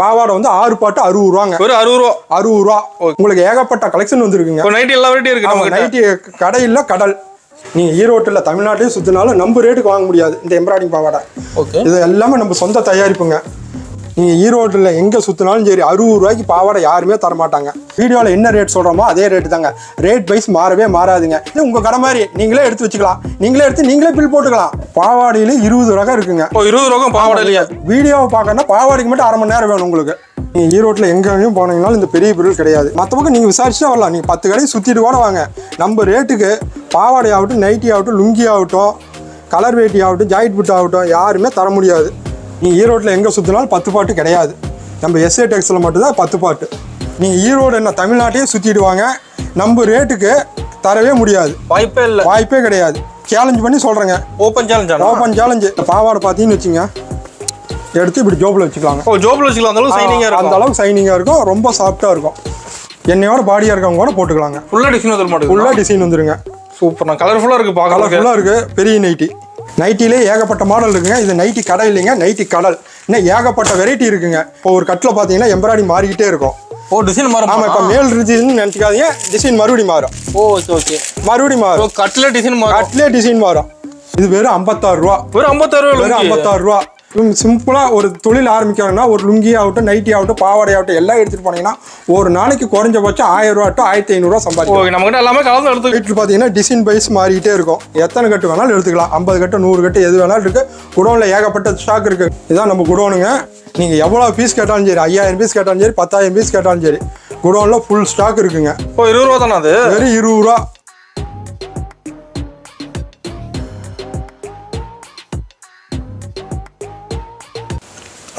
பாவாடை வந்து 6 பாட்டு 60 ரூபாங்க. ஒரு 60 ரூபா. 60 ரூபா. உங்களுக்கு ஏகப்பட்ட கலெக்ஷன் வந்துருக்குங்க. நைட்டி எல்லா வெரைட்டி இருக்கு நமக்கு. நைட்டி கடை இல்ல கடல். நீங்க ஈரோட்டில் தமிழ்நாட்டிலையும் சுத்தினாலும் நம்ம ரேட்டுக்கு வாங்க முடியாது இந்த எம்ப்ராய்டிங் பாவாடை. ஓகே. இது எல்லாமே நம்ம சொந்த தயாரிப்புங்க. நீங்க ஈரோட்டில் எங்க சுத்தினாலும் சரி 60 ரூபாய்க்கு பாவாடை யாருமே தர மாட்டாங்க. வீடியோவில் என்ன ரேட் சொல்றோமோ அதே ரேட்டு தாங்க. ரேட் வைஸ் மாறவே மாறாதுங்க. இது உங்க கடை மாதிரி நீங்களே எடுத்து வச்சுக்கலாம். நீங்களே எடுத்து நீங்களே பில் போட்டுக்கலாம். பாவாடையில 20 ரகம் இருக்குங்க. 20 ரகம் பாவாடை இல்லையா? வீடியோவை பார்க்கணும்னா பாவாடைக்கு மட்டும் 1/2 மணி நேரம் வேணும் உங்களுக்கு. நீங்கள் ஈரோட்டில் எங்கேயும் போனீங்கனாலும் இந்த பெரிய பொருள் கிடையாது. மற்ற பக்கம் நீங்கள் விசாரிச்சுட்டா வரலாம். நீங்கள் 10 கடையை சுற்றிட்டு கூட வாங்க. நம்ம ரேட்டுக்கு பாவாடை ஆகட்டும், நைட்டி ஆகட்டும், லுங்கி ஆகட்டும், கலர் வேட்டி ஆகட்டும், ஜாக்கெட் புட் ஆகட்டும் யாருமே தர முடியாது. நீங்கள் ஈரோட்டில் எங்கே சுற்றினாலும் 10 பாட்டு கிடையாது. நம்ம எஸ்ஏ டெக்ஸில் மட்டும்தான் 10 பாட்டு. நீங்கள் ஈரோடு என்ன தமிழ்நாட்டையே சுற்றிட்டு வாங்க. நம்ம ரேட்டுக்கு தரவே முடியாது. வாய்ப்பே இல்லை. வாய்ப்பே கிடையாது. சேலஞ்ச் பண்ணி சொல்கிறேங்க. Open challenge. Open challenge. பாவாடை பார்த்தீங்கன்னு வச்சுங்க, எடுத்து இப்படி ஜோப்பில் வச்சுக்கலாங்க. ஜோப்பில் வச்சுக்கலாம். அந்த அளவுக்கு சைனிங்காக இருக்கும். அந்த அளவுக்கு சைனிங்காக இருக்கும். ரொம்ப சாஃப்டாக இருக்கும். என்னையோட பாடியாக இருக்கவங்க கூட போட்டுக்கலாங்க. ஃபுல்லாக டிசைன் வந்துட மாட்டேங்குது. ஃபுல்லாக டிசைன் வந்துருங்க. சூப்பர்ண்ணா. கலர்ஃபுல்லாக இருக்குது. பார்க்க கலர்ஃபுல்லாக இருக்குது. பெரிய நைட்டி. நைட்டிலே ஏகப்பட்ட மாடல் இருக்குங்க. இது நைட்டி கடை இல்லைங்க, நைட்டி கடல். இன்னும் ஏகப்பட்ட வெரைட்டி இருக்குங்க. இப்போ ஒரு கட்டில் பார்த்தீங்கன்னா எம்ப்ராய்டிங் மாறிக்கிட்டே இருக்கும். டிசைன் மாறும். ஆமாம், இப்போ மேல் டிசைன் நினச்சிக்காதீங்க. டிசைன் மறுபடியும் மாறும். Okay okay. மறுபடியும் மாறும். கட்டில் டிசைன் மாறும். கட்டிலே டிசைன் மாறும். இது வெறும் 56 ரூபா. வெறும் 56 ரூபா. வெறும் 56 ரூபா. சிம்பிளாக ஒரு தொழில் ஆரம்பிக்கிறோன்னா ஒரு லுங்கி ஆகட்டும், நைட்டி ஆகட்டும், பாவாடை ஆகட்டும் எல்லாம் எடுத்துகிட்டு போனீங்கன்னா ஒரு நாளைக்கு குறைஞ்சபட்சம் 1000 ரூபா டு 1500 சம்பாதிக்கும். நம்ம கிட்ட எல்லாமே கலந்து எடுத்து வீட்டில் பார்த்தீங்கன்னா டிசைன் பைஸ் மாறிக்கிட்டே இருக்கும். எத்தனை கட்டு வேணாலும் எடுத்துக்கலாம். 50 கட்டு 100 கட்டு எது வேணாலும் இருக்குது. குடோனில் ஏகப்பட்ட ஸ்டாக் இருக்குது. இதுதான் நம்ம குடோனுங்க. நீங்கள் எவ்வளோ பீஸ் கேட்டாலும் சரி, 5000 பீஸ் கேட்டாலும் சரி, 10000 பீஸ் கேட்டாலும் சரி, குடோனில் ஃபுல் ஸ்டாக் இருக்குங்க. 20 ரூபா தானே அது? வெறும் 20 ரூபா.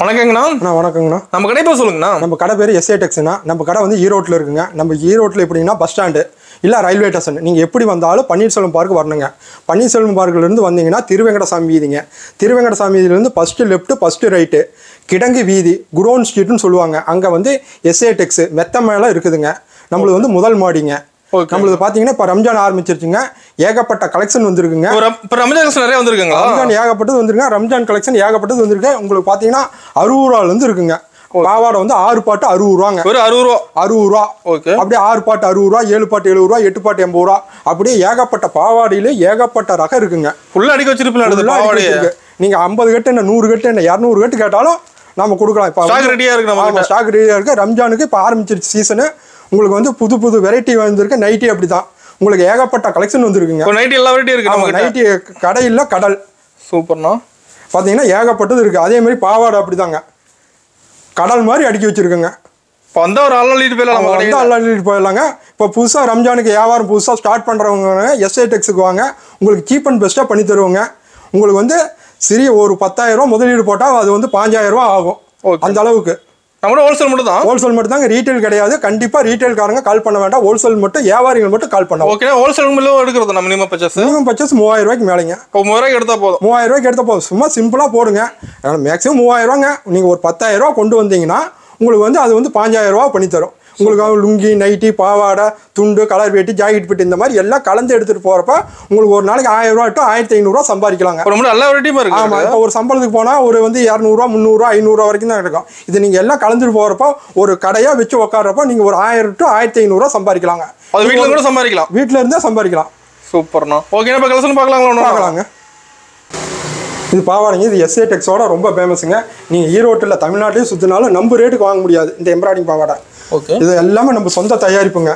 வணக்கங்கண்ணா. வணக்கங்கண்ணா. நம்ம கடை பேர் சொல்லுங்கண்ணா. நம்ம கடை பேர் எஸ்ஏ டெக்ஸ்னா. நம்ம கடை வந்து ஈரோட்டில் இருக்குங்க. நம்ம ஈரோட்டில் எப்படின்னா பஸ் ஸ்டாண்டு இல்லை ரயில்வே ஸ்டேஷன். நீங்கள் எப்படி வந்தாலும் பன்னீர்செல்வம் பார்க் வரணுங்க. பன்னீர்செல்வம் பார்க்கிலேருந்து வந்தீங்கன்னா திருவேங்கடசாமி வீதிங்க. திருவேங்கடசாமி வீதியிலேருந்து ஃபஸ்ட்டு லெஃப்ட்டு ஃபஸ்ட்டு ரைட்டு கிடங்கு வீதி குடோன் ஸ்ட்ரீட்னு சொல்லுவாங்க. அங்கே வந்து எஸ்ஏ டெக்ஸ் மெத்த மேலே இருக்குதுங்க. நம்மளுக்கு வந்து முதல் மாடிங்க. நம்மளுக்கு பார்த்தீங்கன்னா இப்போ ரம்ஜான் ஆரம்பிச்சிருச்சுங்க. ஏகப்பட்ட கலெக்ஷன் வந்துருக்குங்க. இப்போ ரம்ஜான் கலெக்ஷன் நிறைய வந்துருக்குங்களா? ரம்ஜான் ஏகப்பட்டது வந்துருங்க. ரம்ஜான் கலெக்ஷன் ஏகப்பட்டது வந்துருக்கு. உங்களுக்கு பார்த்தீங்கன்னா 60 ரூபாலேருந்து இருக்குங்க. பாவாடை வந்து 6 பாட்டு 60 ரூபாங்க. ஒரு 60 ரூபா. 60 ரூபா. ஓகே. அப்படியே 6 பாட்டு 60 ரூபா, 7 பாட்டு 70 ரூபா, 8 பாட்டு 80 ரூபா. அப்படியே ஏகப்பட்ட பாவாடையில ஏகப்பட்ட ரகம் இருக்குங்க. ஃபுல்லாக அடிக்க வச்சிருப்பீங்க. நீங்க 50 கட்டு என்ன 100 கட்டு என்ன 200 கட்டு கேட்டாலும் நம்ம கொடுக்கலாம். இப்போ ஸ்டாக் ரெடியாக இருக்கு. நம்ம ஸ்டாக் ரெடியாக இருக்கு. ரம்ஜானுக்கு இப்போ ஆரம்பிச்சிருச்சு சீசனு. உங்களுக்கு வந்து புது புது வெரைட்டி வந்துருக்கு. நைட்டி அப்படி தான் உங்களுக்கு ஏகப்பட்ட கலெக்ஷன் வந்துருக்குங்க. நைட்டி எல்லா வெரைட்டி இருக்கு. நம்ம நைட்டி கடை இல்லை கடல். சூப்பர்ண்ணா. பார்த்தீங்கன்னா ஏகப்பட்டது இருக்குது. அதே மாதிரி பாவாடை அப்படி தாங்க கடல் மாதிரி அடுக்கி வச்சுருக்குங்க. இப்போ வந்து ஒரு அள்ளிட்டு போயிடலாம். வந்து அள்ளிட்டு போயிடலாங்க. இப்போ புதுசாக ரம்ஜானுக்கு வியாபாரம் புதுசாக ஸ்டார்ட் பண்ணுறவங்க எஸ்ஏ டெக்ஸுக்கு வாங்க. உங்களுக்கு சீப் அண்ட் பெஸ்ட்டாக பண்ணி தருவாங்க. உங்களுக்கு வந்து சிறிய ஒரு 10,000 ரூபா முதலீடு போட்டால் அது வந்து 5000 ரூபா ஆகும். அந்த அளவுக்கு. நம்ம ஹோல்சேல் மட்டும் தான். ஹோல்சேல் மட்டும் தாங்க. ரீட்டைல் கிடையாது. கண்டிப்பாக ரீட்டைல்காரங்க கால் பண்ண வேண்டாம். ஹோல்சேல் மட்டும் வியாபாரிகள் மட்டும் கால் பண்ணலாம். ஓகே. ஹோல்சேல் மில்லும் எடுக்கிறது நம்ம மினிமம் பர்ச்சேஸ் 3000 ரூபாய்க்கு மேலேங்க. இப்போ 3000 ரூபாய்க்கு எடுத்தால் போதும். 3000 ரூபாய்க்கு எடுத்தால் போதும். சும்மா சிம்பிளாக போடுங்க. மேக்ஸிமம் 3000 ரூபாங்க. நீங்கள் ஒரு 10,000 ரூபா கொண்டு வந்தீங்கன்னா உங்களுக்கு வந்து அது வந்து 5000 ரூபா பண்ணி தரும். உங்களுக்கு லுங்கி நைட்டி பாவாடை துண்டு கலர் வேட்டி ஜாக்கெட் பிட்டு இந்த மாதிரி எல்லாம் கலந்து எடுத்துகிட்டு போகிறப்ப உங்களுக்கு ஒரு நாளைக்கு 1000 ரூபா டு 1500 ரூபா சம்பாதிக்கலாங்க. ரொம்ப நல்ல வெரைட்டியும் இருக்கு. ஆமாம். இப்போ ஒரு சம்பளத்துக்கு போனால் ஒரு வந்து 200 ரூபா 300 ரூபா 500 ரூபா வரைக்கும் தான் இருக்கும். இது நீங்கள் எல்லாம் கலந்துட்டு போகிறப்போ ஒரு கடையாக வச்சு உட்காரப்போ நீங்கள் ஒரு 1000 டு 1500 ரூபா சம்பாதிக்கலாங்க. அது வீட்டில் கூட சம்பாதிக்கலாம். வீட்டில் இருந்தே சம்பாதிக்கலாம். சூப்பர்ண்ணா. ஓகே. இப்போ கலெக்ஷன் பார்க்கலாங்க. இது பாவாடைங்க. இது எஸ்ஏ டெக்ஸோட ரொம்ப ஃபேமஸுங்க. நீங்கள் ஈரோட்டில் தமிழ்நாட்டிலையும் சுற்றினாலும் நம்ம ரேட்டுக்கு வாங்க முடியாது இந்த எம்ப்ராய்டிங் பாவாடை. ஓகே. இது எல்லாமே நம்ம சொந்த தயாரிப்புங்க.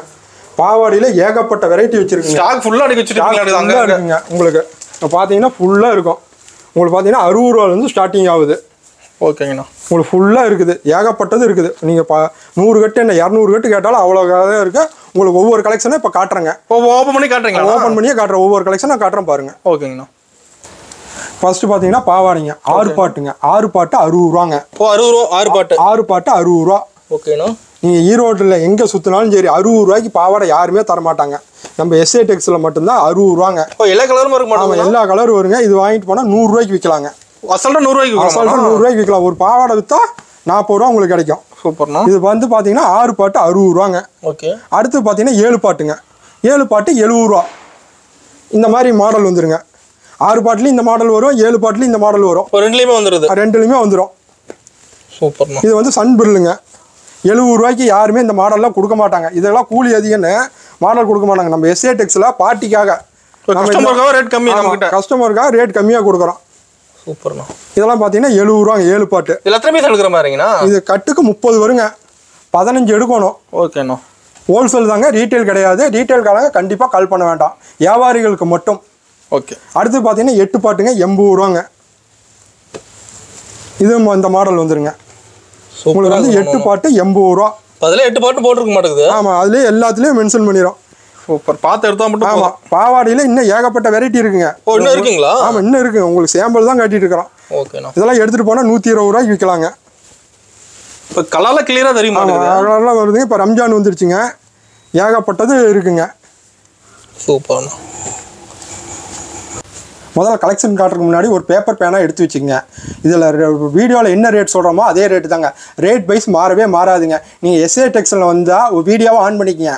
பாவாடையில் ஏகப்பட்ட வெரைட்டி வச்சுருக்குங்க. ஸ்டாக் ஃபுல்லாக அடிக்க இருக்குங்க. உங்களுக்கு இப்போ பார்த்தீங்கன்னா ஃபுல்லாக இருக்கும். உங்களுக்கு பார்த்தீங்கன்னா 60 ரூபாலேருந்து ஸ்டார்டிங் ஆகுது. ஓகேங்கண்ணா. உங்களுக்கு ஃபுல்லாக இருக்குது. ஏகப்பட்டது இருக்குது. நீங்கள் 100 கட்டு என்ன 200 கட்டு கேட்டாலும் அவ்வளோக்காக இருக்குது. உங்களுக்கு ஒவ்வொரு கலெக்ஷனும் இப்போ காட்டுறேங்க. ஓப்பன் பண்ணி காட்டுறீங்களா? ஓப்பன் பண்ணியே காட்டுறேன். ஒவ்வொரு கலெக்ஷனாக காட்டுறேன் பாருங்கள். ஓகேங்கண்ணா. ஃபர்ஸ்ட் பார்த்தீங்கன்னா பாவாடைங்க 6 பாட்டுங்க. 6 பாட்டு 60 ரூபாங்க. 60 ரூபா. 6 பாட்டு 60 ரூபா. ஓகேண்ணா. நீங்கள் ஈரோட்டில் எங்கே சுற்றினாலும் சரி 60 ரூபாய்க்கு பாவாடை யாருமே தர மாட்டாங்க. நம்ம எஸ்ஏ டெக்ஸில் மட்டும்தான் 60 ரூபாங்க. எல்லா கலரும் இருக்கு. ஆமாம், எல்லா கலரும் வருங்க. இது வாங்கிட்டு போனால் 100 ரூபாய்க்கு விற்கலாங்க. அசல்ட்டாக 100 ரூபாய்க்கு. அசல்ட்டாக 100 ரூபாய்க்கு விற்கலாம். ஒரு பாவாடை விற்றா 40 ரூபா உங்களுக்கு கிடைக்கும். சூப்பர்ண்ணா. இது வந்து பார்த்தீங்கன்னா 6 பாட்டு 60 ரூபாங்க. ஓகே. அடுத்து பார்த்தீங்கன்னா 7 பாட்டுங்க. 7 பாட்டு 70 ரூபா. இந்த மாதிரி மாடல் வந்துருங்க. 6 பாட்டுலையும் இந்த மாடல் வரும், 7 பாட்டுலையும் இந்த மாடல் வரும். ரெண்டுலேயுமே வந்துடுது. ரெண்டுலையுமே வந்துடும். சூப்பர்ண்ணா. இது வந்து சன் பிரில்லுங்க. 70 ரூபாய்க்கு யாருமே இந்த மாடல்லாம் கொடுக்க மாட்டாங்க. இதெல்லாம் கூலி அதிகம்னு மாடல் கொடுக்க மாட்டாங்க. நம்ம எஸ்ஏ டெக்ஸில் பார்ட்டிக்காக கஸ்டமருக்காக ரேட் கம்மி, நம்மகிட்ட கஸ்டமருக்காக ரேட் கம்மியாக கொடுக்குறோம். சூப்பர்ண்ணா. இதெல்லாம் பார்த்தீங்கன்னா 70 ரூபாங்க 7 பாட்டு. எத்தனை பீஸ் எடுக்கிற மாதிரிங்கண்ணா? இது கட்டுக்கு 30 வருங்க, 15 எடுக்கணும். ஓகேண்ணா. ஹோல்சேல் தாங்க, ரீட்டைல் கிடையாது. ரீட்டைல்காரங்க கண்டிப்பாக கால் பண்ண வேண்டாம், வியாபாரிகளுக்கு மட்டும். ஓகே. அடுத்து பார்த்தீங்கன்னா 8 பாட்டுங்க 80 ரூபாங்க. இது இந்த மாடல் வந்துருங்க. உங்களுக்கு வந்து 8 பாட்டு 80 ரூபா. அதில் 8 பாட்டு போட்டுருக்க மாட்டேங்குது. ஆமாம், அதுலேயே எல்லாத்துலேயும் மென்ஷன் பண்ணிடும். சூப்பர். பார்த்து எடுத்தால் மட்டும். ஆமாம், பாவாடியில் இன்னும் ஏகப்பட்ட வெரைட்டி இருக்குங்க. ஓ, இன்னும் இருக்குங்களா? ஆமாம், இன்னும் இருக்குங்க. உங்களுக்கு சாம்பிள் தான் காட்டிட்டு இருக்கிறோம். ஓகேண்ணா. இதெல்லாம் எடுத்துகிட்டு போனால் 120 ரூபாய்க்கு விற்கலாங்க. இப்போ கலரில் கிளியராக தெரியுமா? கலர்லாம் வருதுங்க. இப்போ ரம்ஜான் வந்துருச்சுங்க, ஏகப்பட்டது இருக்குங்க. சூப்பர்ண்ணா. முதல்ல கலெக்ஷன் காட்டுறதுக்கு முன்னாடி ஒரு பேப்பர் பேனாக எடுத்து வச்சுக்கோங்க. இதில் வீடியோவில் என்ன ரேட் சொல்கிறோமோ அதே ரேட்டு தாங்க. ரேட் வைஸ் மாறவே மாறாதுங்க. நீங்கள் எஸ்ஏ டெக்ஸில் வந்தால் ஒரு வீடியோவை ஆன் பண்ணிக்கங்க.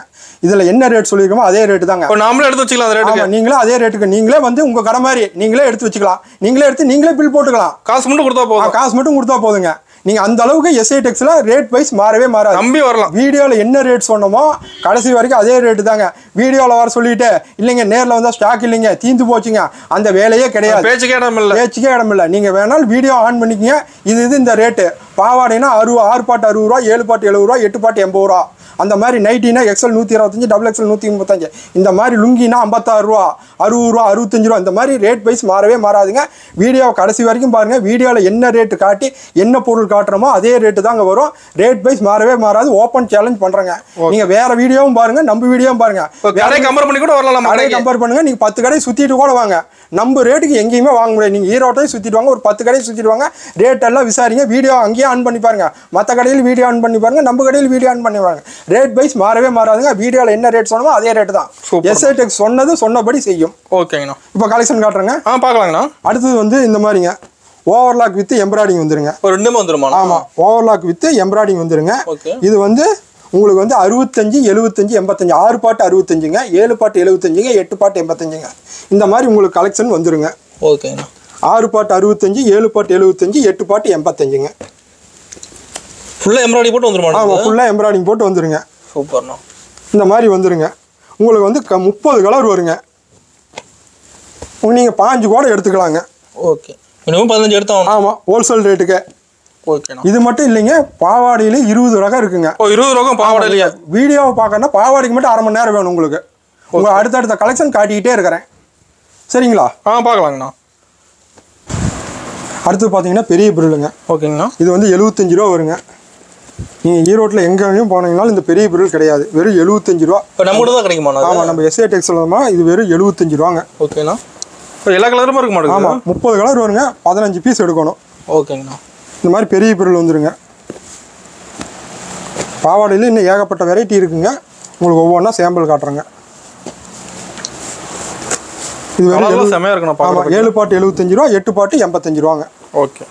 இதில் என்ன ரேட் சொல்லியிருக்கோமோ அதே ரேட்டு தாங்க. நாமளே எடுத்து வச்சுக்கலாம். அந்த ரேட்டு நீங்களே அதே ரேட்டுக்கு நீங்களே வந்து உங்கள் கடை மாதிரி நீங்களே எடுத்து வச்சுக்கலாம். நீங்களே எடுத்து நீங்களே பில் போட்டுக்கலாம். காசு மட்டும் கொடுத்தா போதும். காசு மட்டும் கொடுத்தா போதுங்க. நீங்கள் அந்த அளவுக்கு எஸ்ஏ டெக்ஸில் ரேட் வைஸ் மாறவே மாறாது. நம்பி வரலாம். வீடியோவில் என்ன ரேட் சொன்னோமோ கடைசி வரைக்கும் அதே ரேட்டு தாங்க. வீடியோவில் வர சொல்லிட்டு இல்லைங்க நேரில் வந்தால் ஸ்டாக் இல்லைங்க, தீந்து போச்சுங்க, அந்த வேலையே கிடையாது. பேச்சுக்கே இடம் இல்லை. பேச்சுக்கே இடம் இல்லை. நீங்கள் வேணாலும் வீடியோ ஆன் பண்ணிக்கிங்க. இது இந்த ரேட்டு. பாவாடைனா 6 பாட்டு 60 ரூபா, 7 பாட்டு 70 ரூபா, 8 பாட்டு 80 ரூபா. அந்த மாதிரி நைட்டினா எக்ஸல் 125, டபுள் எக்ஸல் 135. இந்த மாதிரி லுங்கினா 56 ரூபா, 60 ரூபா, 65 ரூபா. இந்த மாதிரி ரேட் வைஸ் மாறவே மாறாதுங்க. வீடியோவை கடைசி வரைக்கும் பாருங்கள். வீடியோவில் என்ன ரேட்டு காட்டி என்ன பொருள் காட்டுறோமோ அதே ரேட்டு தாங்க வரும். ரேட் வைஸ் மாறவே மாறாது. ஓப்பன் சேலஞ்ச் பண்ணுறேங்க. நீங்கள் வேறு வீடியோவும் பாருங்கள், நம்ம வீடியோவும் பாருங்கள். கடை கம்பேர் பண்ணி கூட வரலாம். கடை கம்பேர் பண்ணுங்கள். நீங்கள் 10 கடை சுற்றிட்டு கூட வாங்க, நம்ம ரேட்டுக்கு எங்கேயுமே வாங்க முடியாது. நீங்கள் ஈரோட்டையும் சுற்றிட்டு வாங்க, ஒரு 10 கடையை சுற்றிட்டு வாங்க, ரேட் எல்லாம் விசாரிங்க. வீடியோ அங்கேயே ஆன் பண்ணி பாருங்க. மற்ற கடையில் வீடியோ ஆன் பண்ணி பாருங்க, நம்ம கடையில் வீடியோ ஆன் பண்ணி பாருங்க. ரேட் வைஸ் மாறவே மாறாதுங்க. வீடியோவில் என்ன ரேட் சொன்னமோ அதே ரேட்டு தான். எஸ்ஏ டெக்ஸ் சொன்னபடி செய்யும். ஓகேங்கண்ணா. இப்போ கலெக்ஷன் காட்டுறேங்க. பார்க்கலாங்கண்ணா. அடுத்தது வந்து இந்த மாதிரிங்க ஓவர்லாக் வித் எம்ப்ராய்டிங் வந்துருங்க. ஒரு 2 வந்துருமா? ஆமாம், ஓவர்லாக் வித் எம்ப்ராய்டிங் வந்துருங்க. இது வந்து உங்களுக்கு வந்து 65, 75, 85. 6 பாட்டு 65ங்க, 7 பாட்டு 75ங்க, 8 பாட்டு 85ங்க. இந்த மாதிரி உங்களுக்கு கலெக்ஷன் வந்துருங்க. ஓகேண்ணா. 6 பாட்டு 65, 7 பாட்டு 75, 8 பாட்டு 85ங்க. ஃபுல்லாக எம்ப்ராய்டிங் போட்டு வந்துருமா? ஆமாம், ஃபுல்லாக எம்ப்ராய்டிங் போட்டு வந்துருங்க. சூப்பர்ண்ணா. இந்த மாதிரி வந்துருங்க. உங்களுக்கு வந்து 30 கலர் வருங்க. நீங்கள் 5 கூட எடுத்துக்கலாங்க. ஓகே. மினிமம் 15 எடுத்தோம். ஆமாம், ஹோல்சேல் ரேட்டுக்கு. ஓகேண்ணா. இது மட்டும் இல்லைங்க, பாவாடையில 20 ரகம் இருக்குங்க. 20 ரகம் பாவாடை இல்லையா? வீடியோவை பார்க்கணும்னா பாவாடைக்கு மட்டும் 1/2 மணி நேரம் வேணும் உங்களுக்கு. உங்கள் அடுத்தடுத்த கலெக்ஷன் காட்டிக்கிட்டே இருக்கிறேன். சரிங்களா? பார்க்கலாங்கண்ணா. அடுத்து பார்த்தீங்கன்னா பெரிய பிரில்லுங்க. ஓகேங்கண்ணா. இது வந்து 75 ரூபா வருங்க. நீங்கள் ஈரோட்டில் எங்கேயும் போனீங்கனாலும் இந்த பெரிய பிரில் கிடையாது, வெறும் 75 ரூபா. இப்போ நம்ம தான் கிடைக்குமா? ஆமாம், நம்ம எஸ்ஏ டெக்ஸில் இது வெறும் 75 ரூபாங்க. ஓகேண்ணா. இப்போ எல்லா கலருமே இருக்க மாட்டேங்குது. ஆமாம், 30 கலர் வருங்க, 15 பீஸ் எடுக்கணும். ஓகேங்கண்ணா. இந்த மாதிரி பெரிய பிரில் வந்துருங்க. பாவாடையில் இன்னும் ஏகப்பட்ட வெரைட்டி இருக்குங்க. உங்களுக்கு ஒவ்வொன்றா சாம்பிள் காட்டுறேங்க. இது வெறும் செமையாக இருக்கணும். ஆமாம், 7 பாட்டு 75 ரூபா, 8 பாட்டு 85 ரூபாங்க. ஓகே.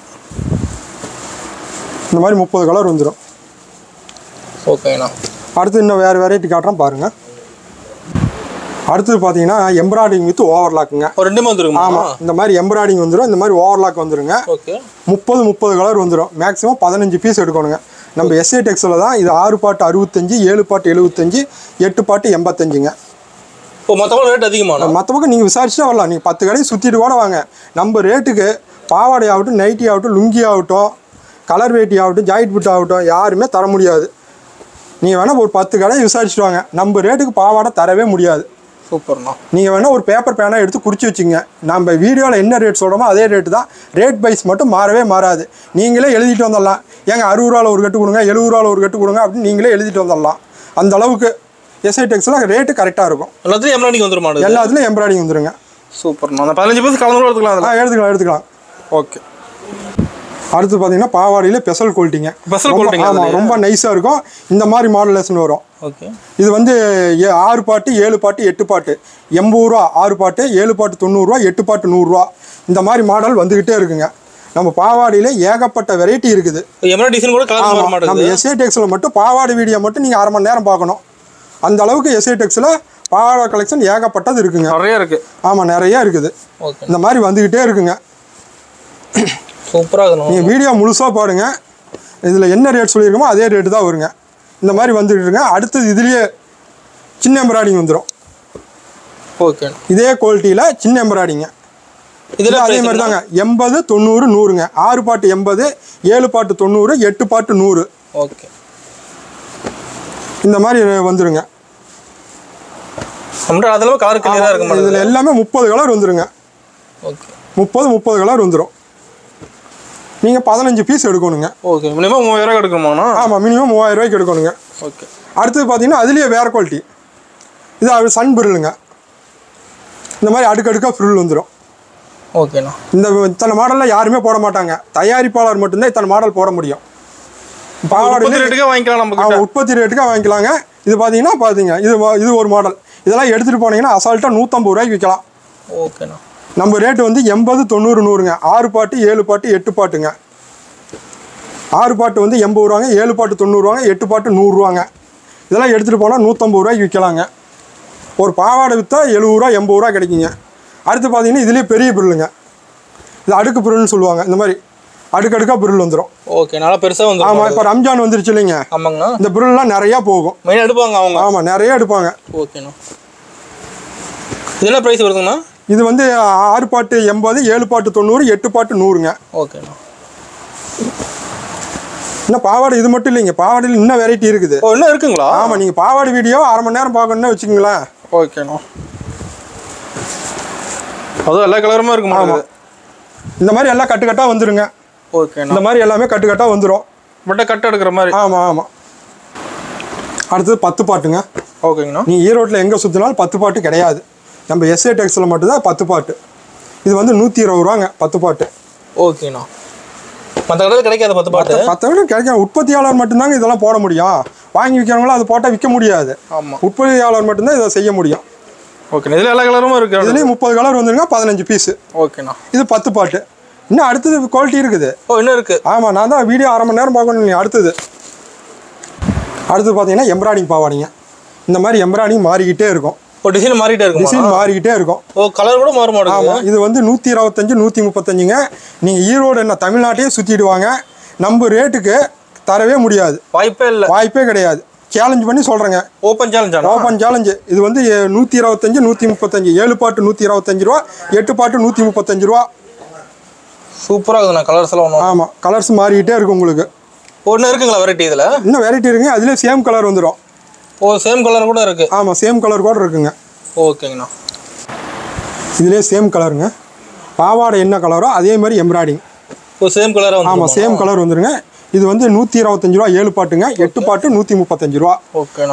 இந்த மாதிரி 30 கலர் வந்துடும். ஓகேண்ணா. அடுத்து இன்னும் வேறு வெரைட்டி காட்டுறோம் பாருங்கள். அடுத்தது பார்த்தீங்கன்னா எம்ப்ராய்டிங் வித் ஓவர்லாக்குங்க. ஒரு 2 வந்துருங்க. ஆமாம், இந்த மாதிரி எம்ப்ராய்டிங் வந்துடும், இந்த மாதிரி ஓவர்லாக் வந்துருங்க. ஓகே. 30 கலர் வந்துடும். மேக்ஸிமம் 15 பீஸ் எடுக்கணுங்க. நம்ம எஸ்ஏ டெக்ஸில் தான். இது 6 பாட்டு 65, 7 பாட்டு 75, 8 பாட்டு 85ங்க. இப்போ மற்றவங்க ரேட் அதிகமாக. மற்ற பக்கம் நீங்கள் விசாரிச்சுட்டா வரலாம். நீங்கள் 10 கடையை சுற்றிட்டு கூட வாங்க. நம்ம ரேட்டுக்கு பாவாடை ஆகட்டும், நைட்டி ஆகட்டும், லுங்கி ஆகட்டும், கலர் வேட்டி ஆகட்டும், ஜாயிட் பிட் ஆகட்டும், யாருமே தர முடியாது. நீங்கள் வேணால் ஒரு 10 கடையை விசாரிச்சுட்டு வாங்க. நம்ம ரேட்டுக்கு பாவாடை தரவே முடியாது. சூப்பர்ண்ணா. நீங்கள் வேணால் ஒரு பேப்பர் பேனாக எடுத்து குறித்து வச்சுங்க. நம்ம வீடியோவில் என்ன ரேட் சொல்கிறோமோ அதே ரேட்டு தான். ரேட் வைஸ் மட்டும் மாறவே மாறாது. நீங்களே எழுதிட்டு வந்துடலாம். ஏங்க 60 ரூபாவில் ஒரு கட்டு கொடுங்க, 70 ரூபாவில் ஒரு கட்டு கொடுங்க அப்படின்னு நீங்களே எழுதிட்டு வந்துடலாம். அந்த அளவுக்கு எஸ்ஐ டெக்ஸில் ரேட்டு கரெக்டாக இருக்கும். எல்லாத்துலையும் எம்ப்ராய்டிங் வந்துருமா? எல்லாத்துலேயும் எம்ப்ராய்டிங் வந்துருங்க. சூப்பர்ண்ணா. அந்த 15 பீஸ் கலந்து எடுத்துக்கலாம். எடுத்துக்கலாம். ஓகே. அடுத்து பார்த்தீங்கன்னா பாவாடையில் ஸ்பெஷல் குவாலிட்டிங்க. Special quality. ஆமாம், ரொம்ப நைஸாக இருக்கும். இந்த மாதிரி மாடலேஷன் வரும். ஓகே. இது வந்து 6 பாட்டு 7 பாட்டு 8 பாட்டு 80 ரூபா, 6 பாட்டு 7 பாட்டு 90 ரூபா, 8 பாட்டு 100 ரூபா. இந்த மாதிரி மாடல் வந்துக்கிட்டே இருக்குங்க. நம்ம பாவாடையில் ஏகப்பட்ட வெரைட்டி இருக்குது. நம்ம எஸ்ஏ டெக்ஸில் மட்டும் பாவாடை வீடியோ மட்டும் நீங்கள் 1/2 மணி நேரம் பார்க்கணும். அந்த அளவுக்கு எஸ்ஏ டெக்ஸில் பாவாடை கலெக்ஷன் ஏகப்பட்டது இருக்குங்க. நிறைய இருக்குது. ஆமாம், நிறையா இருக்குது. இந்த மாதிரி வந்துக்கிட்டே இருக்குங்க. சூப்பராக இருக்கும். நீங்கள் வீடியோ முழுசாக பாருங்க. இதில் என்ன ரேட் சொல்லியிருக்கோமோ அதே ரேட்டு தான் வருங்க. இந்த மாதிரி வந்துட்டு இருங்க. அடுத்தது இதுலேயே சின்ன எம்ப்ராய்டிங் வந்துடும். ஓகே. இதே குவாலிட்டியில் சின்ன எம்ப்ராய்டிங்க. இதில் அதே மாதிரி தாங்க 80 90 100ங்க. 6 பாட்டு 80, 7 பாட்டு 90, 8 பாட்டு 100. ஓகே. இந்த மாதிரி வந்துருங்க. அதெல்லாம் கலர் கிளியரா இருக்கு. இதில் எல்லாமே 30 கலர் வந்துருங்க. ஓகே. 30 கலர் வந்துடும். நீங்கள் 15 பீஸ் எடுக்கணுங்க. ஓகே. மினிமம் 3000 எடுக்கணுமாண்ணா? ஆமாம், மினிமம் 3000 ரூபாய்க்கு எடுக்கணுங்க. ஓகே. அடுத்தது பார்த்தீங்கன்னா அதுலேயே வேறு குவாலிட்டி. இது அது சன் பிரில்லுங்க. இந்த மாதிரி அடுக்கடுக்காக ஃப்ரில் வந்துடும். ஓகேண்ணா. இத்தனை மாடலில் யாருமே போட மாட்டாங்க. தயாரிப்பாளர் மட்டும்தான் இத்தனை மாடல் போட முடியும். பாவாடை ரேட்டுக்கே வாங்கிக்கலாம். நம்ம உற்பத்தி ரேட்டுக்காக வாங்கிக்கலாங்க. இது பார்த்தீங்கன்னா இது ஒரு மாடல். இதெல்லாம் எடுத்துகிட்டு போனீங்கன்னா அசால்ட்டாக 150 ரூபாய்க்கு விற்கலாம். ஓகேண்ணா. நம்ம ரேட்டு வந்து 80 90 100ங்க. 6 பாட்டு 7 பாட்டு 8 பாட்டுங்க. 6 பாட்டு வந்து 80 ரூபாங்க, 7 பாட்டு 90 ரூபாங்க, 8 பாட்டு 100 ரூபாங்க. இதெல்லாம் எடுத்துகிட்டு போனால் 150 ரூபாய்க்கு விற்கலாங்க. ஒரு பாவாடை விற்றா 70 ரூபா 80 ரூபா கிடைக்குங்க. அடுத்து பார்த்தீங்கன்னா இதுலேயே பெரிய பிரில்லுங்க. இது அடுக்கு பிரில்னு சொல்லுவாங்க. இந்த மாதிரி அடுக்கடுக்காக பிரில் வந்துடும். ஓகே. நல்லா பெருசாக வந்துடும். ஆமாம், இப்போ ரம்ஜான் வந்துருச்சு இல்லைங்க? ஆமாங்கண்ணா. இந்த பிரில்லாம் நிறையா போகும். மெயினாக எடுப்பாங்க அவங்க. ஆமாம், நிறையா எடுப்பாங்க. ஓகேண்ணா. இது என்ன ப்ரைஸ் வருதுங்கண்ணா? இது வந்து 6 பாட்டு 80, 7 பாட்டு 90, 8 பாட்டு 100ங்க. ஓகேண்ணா. இன்னும் பாவாடை இது மட்டும் இல்லைங்க. பாவாடையில் இன்னும் வெரைட்டி இருக்குது. இன்னும் இருக்குங்களா? ஆமாம், நீங்கள் பாவாடை வீடியோ அரை மணி நேரம் பார்க்கணுன்னு வச்சுக்கோங்களேன். ஓகேண்ணா. அதுவும் எல்லா கலருமா இருக்குமா? ஆமாம், இந்த மாதிரி எல்லாம் கட்டுக்கட்டாக வந்துடுங்க. ஓகேண்ணா. இந்த மாதிரி எல்லாமே கட்டுக்கட்டாக வந்துடும். மட்டும் கட்டு எடுக்கிற மாதிரி. ஆமாம் ஆமாம். அடுத்தது 10 பாட்டுங்க. ஓகேங்கண்ணா. நீ ஈரோட்டில் எங்கே சுற்றினாலும் 10 பாட்டு கிடையாது. நம்ம எஸ்ஏ டெக்ஸில் மட்டும்தான் 10 பாட்டு. இது வந்து 120 ரூபாங்க 10 பாட்டு. ஓகேண்ணா. மற்ற கடையில் கிடைக்காது 10 பாட்டு. 10 விட கிடைக்காது. உற்பத்தியாளர் மட்டும்தாங்க இதெல்லாம் போட முடியும். வாங்கி விற்கிறவங்களும் அது போட்டால் விற்க முடியாது. ஆமாம், உற்பத்தியாளர் மட்டும்தான் இதை செய்ய முடியும். ஓகேண்ணா. இதில் எல்லா கலரும் இருக்குது. இதுலேயும் 30 கலர் வந்துருங்க. 15 பீஸு. ஓகேண்ணா. இது 10 பாட்டு. இன்னும் அடுத்தது குவாலிட்டி இருக்குது. இன்னும் இருக்குது. ஆமாம், நான் தான் வீடியோ அரை மணி நேரம் பார்க்கணும். அடுத்தது பார்த்தீங்கன்னா எம்ப்ராய்டிங் பாவாடிங்க. இந்த மாதிரி எம்ப்ராய்டிங் மாறிக்கிட்டே இருக்கும். டிசைன் மாறிட்டே இருக்கும். டிசைன் மாறிக்கிட்டே இருக்கும். கலர் கூட மாற மாட்டேங்குது. ஆமாம், இது வந்து 125 135ங்க. நீங்கள் ஈரோடு என்ன தமிழ்நாட்டையே சுற்றிடுவாங்க. நம்ம ரேட்டுக்கு தரவே முடியாது. வாய்ப்பே கிடையாது. சேலஞ்ச் பண்ணி சொல்கிறேங்க. Open challenge. இது வந்து 125 135. 7 பாட்டு 125 ரூபா, 8 பாட்டு 135 ரூபா. சூப்பராக இருக்குண்ணா. கலர்ஸ் எல்லாம். ஆமாம், கலர்ஸ் மாறிக்கிட்டே இருக்கும் உங்களுக்கு. ஒன்று இருக்குங்களா வெரைட்டி? இதில் இன்னும் வெரைட்டி இருக்குங்க. அதுலேயே சேம் கலர் வந்துடும். சேம் கலர் கூட இருக்குது. ஆமாம், சேம் கலர் கூட இருக்குங்க. ஓகேங்கண்ணா. இதுலேயே சேம் கலருங்க. பாவாடை என்ன கலரோ அதே மாதிரி எம்ப்ராய்டிங். Same colour. ஆமாம், சேம் கலர் வந்துருங்க. இது வந்து 125 ரூபா 7 பாட்டுங்க. 8 பாட்டு 135 ரூபா.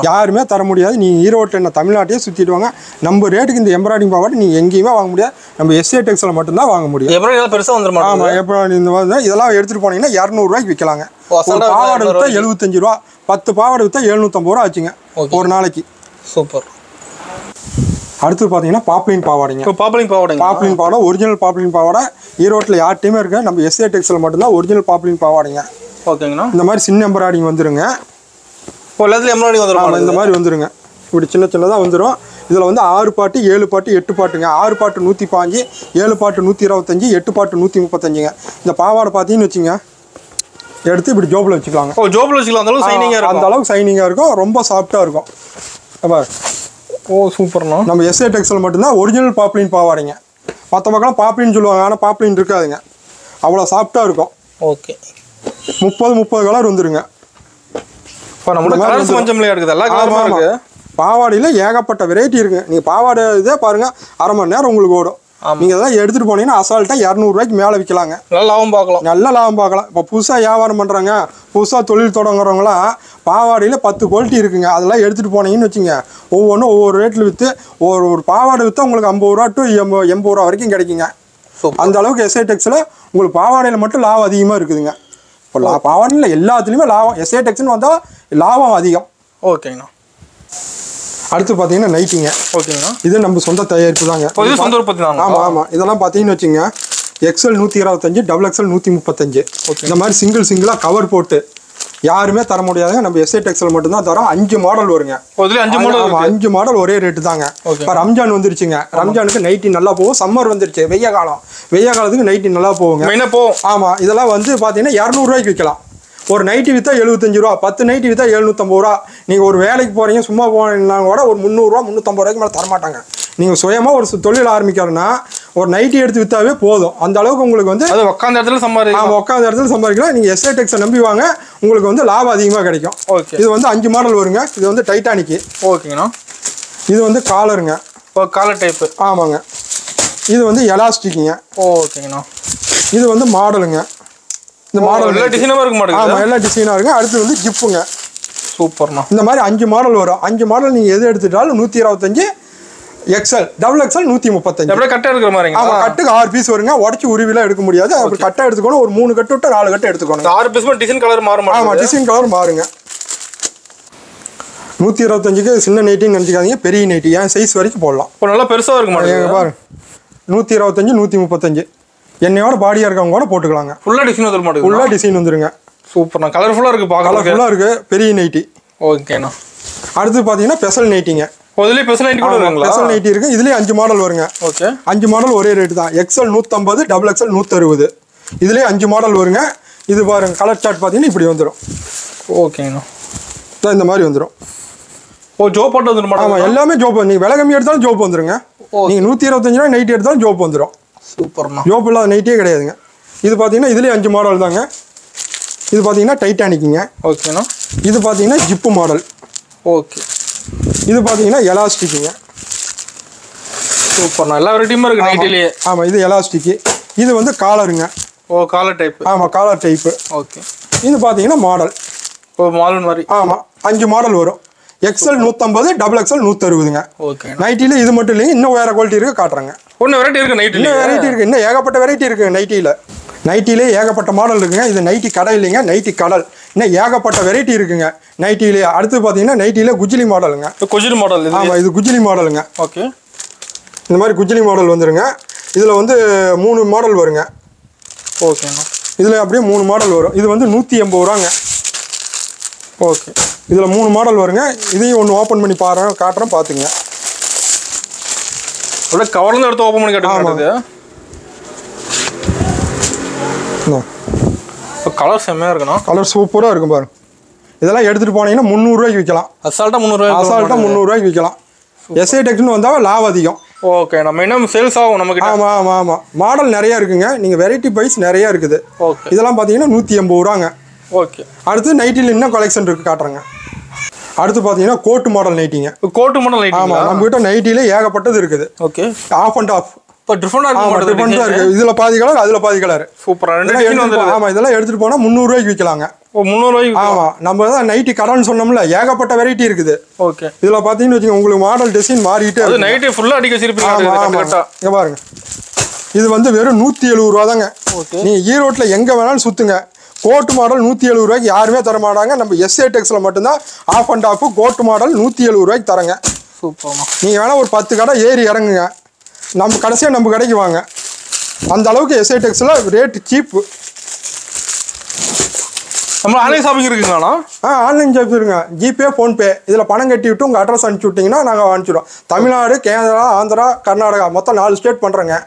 யாருமே தர முடியாது. நீங்கள் ஈரோட்டில் என்ன தமிழ்நாட்டையே சுற்றிடுவாங்க. நம்ம ரேட்டுக்கு இந்த எம்ப்ராய்டிங் பாவாடை நீங்கள் எங்கேயுமே வாங்க முடியாது. நம்ம எஸ்ஏ டெக்ஸில் மட்டும்தான் வாங்க முடியும். எம்ப்ராய்டிங் பெருசாக வந்துடும். ஆமாம், எம்ப்ராய்டிங் இந்த மாதிரி இதெல்லாம் எடுத்துகிட்டு போனீங்கன்னா 200 ரூபாய்க்கு விற்கலாங்க. ஒரு பாவாடை விற்றா 75 ரூபா. 10 பாவாடை விற்றா 750 ரூபா ஆச்சுங்க ஒரு நாளைக்கு. சூப்பர். அடுத்து பார்த்தீங்கன்னா பாப்ளின் பாவாடைங்க. பாப்ளின் பாவாடை ஒரிஜினல் பாப்ளின் பாவாடை ஈரோட்டில் யார்ட்டையுமே இருக்கு. நம்ம எஸ்ஏ டெக்ஸில் மட்டும்தான் ஒரிஜினல் பாப்ளின் பாவாடைங்க. ஓகேங்கண்ணா. இந்த மாதிரி சின்ன எம்ப்ராய்டிங் வந்துருங்க. எல்லாத்துலையும் எம்ப்ராய்டிங் வந்துடும். இந்த மாதிரி வந்துருங்க. இப்படி சின்னதாக வந்துடும். இதில் வந்து 6 பாட்டு 7 பாட்டு 8 பாட்டுங்க. 6 பாட்டு 105, 7 பாட்டு 125, 8 பாட்டு 135ங்க. இந்த பாவாடை பார்த்தீங்கன்னு வச்சுங்க, எடுத்து இப்படி ஜோப்பில் வச்சுக்கலாங்க. ஜோப்பில் வச்சுக்கலாம். அந்த அளவுக்கு சைனிங்காக இருக்கும். ரொம்ப சாஃப்டாக இருக்கும். சூப்பர்ண்ணா. நம்ம எஸ்ஏ டெக்ஸில் மட்டும்தான் ஒரிஜினல் பாப்ளின் பாவாடைங்க. மற்ற மக்கள்லாம் பாப்ளின்னு சொல்லுவாங்க. ஆனால் பாப்ளின் இருக்காதுங்க. அவ்வளோ சாஃப்டாக இருக்கும். ஓகே. 30 கலர் வந்துருங்க. பாவாடையில் ஏகப்பட்ட வெரைட்டி இருக்குது. நீங்கள் பாவாடை இதே பாருங்கள், அரை மணி நேரம் உங்களுக்கு ஓடும். நீங்கள் இதெல்லாம் எடுத்துகிட்டு போனீங்கன்னா அசால்ட்டாக 200 ரூபாய்க்கு மேலே விற்கலாங்க. நல்ல லாபம் பார்க்கலாம். இப்போ புதுசாக வியாபாரம் பண்ணுறாங்க, புதுசாக தொழில் தொடங்குறவங்களாம் பாவாடையில் 10 குவாலிட்டி இருக்குங்க. அதெல்லாம் எடுத்துகிட்டு போனீங்கன்னு வச்சுங்க, ஒவ்வொன்றும் ஒவ்வொரு ரேட்டில் விற்று ஒரு பாவாடை விற்றா உங்களுக்கு 50 ரூபா டு 80 ரூபா வரைக்கும் கிடைக்குங்க. அந்த அளவுக்கு எஸ்ஏ டெக்ஸில் உங்களுக்கு பாவாடையில் மட்டும் லாபம் அதிகமாக இருக்குதுங்க. இப்போ பாவாடையில் எல்லாத்துலேயுமே லாபம். எஸ்ஏ டெக்ஸ்னு வந்தால் லாபம் அதிகம். ஓகேங்கண்ணா. அடுத்து பார்த்தீங்கன்னா நைட்டிங்க. ஓகேங்கண்ணா. இது நம்ம சொந்த தயாரிப்பு தாங்க. ஆமாம். இதெல்லாம் பார்த்தீங்கன்னு வச்சுங்க, எக்ஸ்எல் 125, XXL 135. இந்த மாதிரி சிங்கிளாக கவர் போட்டு யாருமே தர முடியாதுங்க. நம்ம எஸ்ஏ டெக்ஸ்டைல் மட்டும்தான் தரோம். 5 மாடல் வருங்க. 5 மாடல் ஒரே ரேட்டு தாங்க. இப்போ ரம்ஜான் வந்துருச்சுங்க. ரம்ஜானுக்கு நைட்டி நல்லா போகும். சம்மர் வந்துருச்சு, வெய்ய காலத்துக்கு நைட்டி நல்லா போகுங்க. ஆமாம், இதெல்லாம் வந்து பார்த்தீங்கன்னா 200 ரூபாய்க்கு விற்கலாம். ஒரு நைட்டி விற்றா 75 ரூபா, 10 நைட்டி விற்றா 750 ரூபா. நீங்கள் ஒரு வேலைக்கு போகிறீங்க, சும்மா போனீங்கன்னா கூட ஒரு 300 ரூபா 350 ரூபாய்க்கு மேலே தரமாட்டாங்க. நீங்கள் சுயமாக ஒரு தொழில் ஆரம்பிக்கிறோன்னா ஒரு நைட்டி எடுத்து விற்றாவே போதும். அந்த அளவுக்கு உங்களுக்கு வந்து அது உட்காந்த இடத்துல சம்பாதிக்கலாம். ஆமாம், உட்காந்த இடத்துல சம்பாதிக்கலாம். நீங்கள் எஸ்ஏ டெக்ஸை நம்பி வாங்க, உங்களுக்கு வந்து லாபம் அதிகமாக கிடைக்கும். ஓகே. இது வந்து 5 மாடல் வருங்க. இது வந்து டைட்டானிக்கு. ஓகேங்கண்ணா. இது வந்து காலருங்க. இப்போ காலர் டைப்பு. ஆமாங்க. இது வந்து எலாஸ்டிக்குங்க. ஓகேங்கண்ணா. இது வந்து மாடலுங்க. இந்த மாடல் எல்லா டிசைனாக இருக்க மாட்டேங்குது. ஆமாம், எல்லா டிசைனாக இருக்குது. அடுத்து வந்து ஜிப்புங்க. சூப்பர்ண்ணா. இந்த மாதிரி 5 மாடல் வரும். 5 மாடல் நீங்கள் எது எடுத்துட்டாலும் 125 எக்ஸ்எல், டபுள் எக்ஸ்எல் 135. அப்படியே கட்டாக இருக்கிற மாதிரிங்க. ஆமாம், கட்டுக்கு 6 பீஸ் வருங்க. உடச்சி உருவிலாம் எடுக்க முடியாது. அப்படி கட்டாக எடுத்துக்கணும். ஒரு 3 கட்டு விட்டு 4 கட்டு எடுத்துக்கணும். 6 பீஸ் டிசைன் கலர் மாறும். ஆமாம், டிசைன் கலர் மாறுங்க. 125க்கு சின்ன நைட்டின்னு நினச்சிக்காதீங்க, பெரிய நைட்டி என் சைஸ் வரைக்கும் போடலாம். இப்போ நல்லா பெருசாக இருக்க மாட்டேங்குது பாருங்க. 125 135 என்னையோட பாடியாக இருக்கவங்க கூட போட்டுக்கலாங்க. ஃபுல்லாக டிசைன் வந்துட மாட்டேங்குது. ஃபுல்லாக டிசைன் வந்துருங்க. சூப்பர்ண்ணா. கலர்ஃபுல்லாக இருக்குது, பார்க்கலாம். கலர்ஃபுல்லாக இருக்குது, பெரிய நைட்டி. ஓகேண்ணா. அடுத்து பார்த்தீங்கன்னா ஸ்பெஷல் நைட்டிங்க. இதுலேயே ஸ்பெஷல் நைட்டி கூட வருங்களா? ஸ்பெஷல் நைட்டி இருக்குது. இதுலேயே 5 மாடல் வருங்க. ஓகே. 5 மாடல் ஒரே ரேட்டு தான். XL 150, double XL 160. இதுலேயே 5 மாடல் வருங்க. இது பாருங்க, கலர் சார்ட் பார்த்தீங்கன்னா இப்படி வந்துடும். ஓகேண்ணா. இந்த மாதிரி வந்துடும். ஜோப் போட்டு வந்துடும். ஆமாம், எல்லாமே ஜோப். நீங்கள் விலை கம்மி எடுத்தாலும் ஜோப் வந்துருங்க. நீங்கள் 125 ரூபா நைட்டி எடுத்தாலும் ஜோப் வந்துடும். சூப்பர்ண்ணா. ஜோப் இல்லாத நைட்டியே கிடையாதுங்க. இது பார்த்தீங்கன்னா இதுலேயே 5 மாடல் தாங்க. இது பார்த்தீங்கன்னா டைட்டானிக்குங்க. ஓகேண்ணா. இது பார்த்தீங்கன்னா ஜிப்பு மாடல். ஓகே. இது பார்த்தீங்கன்னா எலாஸ்டிக்குங்க. சூப்பர்ண்ணா. எல்லா வெரைட்டியுமே இருக்குது நைட்டிலேயே. ஆமாம், இது எலாஸ்டிக்கு. இது வந்து காலருங்க. Collar type. ஆமாம், காலர் டைப்பு. ஓகே. இது பார்த்தீங்கன்னா மாடல். மாடல் மாதிரி. ஆமாம், 5 மாடல் வரும். எக்ஸ்எல் 150, டபுள் எக்ஸ்எல் 160ங்க. ஓகே. நைட்டியில் இது மட்டும் இல்லைங்க, இன்னும் வேறு குவாலிட்டி இருக்குது, காட்டுறாங்க. இன்னும் வெரைட்டி இருக்குது நைட்டில். இன்னும் வெரைட்டி இருக்குது, இன்னும் ஏகப்பட்ட வெரைட்டி இருக்குது நைட்டியில். நைட்டிலே ஏகப்பட்ட மாடல் இருக்குங்க. இது நைட்டி கடை இல்லைங்க, நைட்டி கடல். இன்னும் ஏகப்பட்ட வெரைட்டி இருக்குங்க நைட்டிலே. அடுத்து பார்த்தீங்கன்னா நைட்டிலே குஜிலி மாடலுங்க. குஜிலி மாடல். ஆமாம், இது குஜிலி மாடலுங்க. ஓகே. இந்த மாதிரி குஜிலி மாடல் வந்துருங்க. இதில் வந்து 3 மாடல் வருங்க. ஓகேண்ணா. இதில் அப்படியே 3 மாடல் வரும். இது வந்து 180 ரூபாங்க. ஓகே. இதில் 3 மாடல் வருங்க. இதையும் ஒன்று ஓப்பன் பண்ணி காட்டுறேன், பார்த்துங்க. அப்படியே கவர்ந்து எடுத்து ஓப்பன் பண்ணி காட்டுங்க. கலர் செம்மையாக இருக்குண்ணா. கலர் சூப்பராக இருக்கும் பாருங்க. இதெல்லாம் எடுத்துகிட்டு போனீங்கன்னா 300 ரூபாய்க்கு விற்கலாம். அசால்ட்டாக 300 300 ரூபாய்க்கு விற்கலாம். எஸ்ஐ டெக்ஸ்னு வந்தால் லாபம் அதிகம். ஓகே. நம்ம இன்னும் சேல்ஸ் ஆகும் நமக்கு. ஆமாம் ஆமாம் ஆமாம். மாடல் நிறையா இருக்குங்க. நீங்கள் வெரைட்டி பைஸ் நிறையா இருக்குது. ஓகே. இதெல்லாம் பார்த்தீங்கன்னா 180 ரூபாங்க. ஓகே. அடுத்து நைட்டில் இன்னும் கலெக்ஷன் இருக்குது, காட்டுறாங்க. அடுத்து பார்த்தீங்கன்னா கோட்டு மாடல் நைட்டிங்க. Coat model nighty. ஆமாம், நம்மகிட்ட நைட்டிலே ஏகப்பட்டது இருக்குது. ஓகே. Half and half. இப்போ டிஃபரெண்டாக இருக்குது. இதில் பாதி கலர், அதில் பாதி கலர். சூப்பராக. ஆமாம், இதெல்லாம் எடுத்துகிட்டு போனால் 300 ரூபாய்க்கு விற்கலாங்க. 300 ரூபாய்க்கு. ஆமாம், நம்ம தான் நைட்டி கடைன்னு சொன்னோம்ல, ஏகப்பட்ட வெரைட்டி இருக்குது. ஓகே. இதில் பார்த்தீங்கன்னு வச்சுக்கோங்க, உங்களுக்கு மாடல் டிசைன் மாறிக்கிட்டே அது நைட்டி ஃபுல்லாக அடிக்க வச்சிருப்பீங்க. இங்கே பாருங்க, இது வந்து வெறும் 170 ரூபா தாங்க. ஓகே. நீங்கள் ஈரோட்டில் எங்கே வேணாலும் சுற்றுங்க, கோட்டு மாடல் 170 ரூபாய்க்கு யாருமே தர மாட்டாங்க. நம்ம எஸ்ஏ டெக்ஸில் மட்டும்தான் half and half coat model 170 ரூபாய்க்கு தரங்க. சூப்பர்மா. நீங்கள் வேணால் ஒரு 10 கடை ஏறி இறங்குங்க, நம்ம கடைசியாக நம்ம கடைக்கு வாங்க. அந்த அளவுக்கு எஸ்ஏ டெக்ஸில் ரேட்டு சீப்பு. நம்ம ஆன்லைன் ஷாப்பிங் இருக்குங்கண்ணா? ஆன்லைன் ஷாப்பிங் இருக்குங்க. ஜிபே, ஃபோன்பே இதில் பணம் கட்டி விட்டு உங்கள் அட்ரஸ் அனுப்பிச்சி விட்டிங்கன்னா நாங்கள் அனுப்பிச்சிடுவோம். தமிழ்நாடு, கேரளா, ஆந்திரா, கர்நாடகா மொத்தம் 4 ஸ்டேட் பண்ணுறோங்க.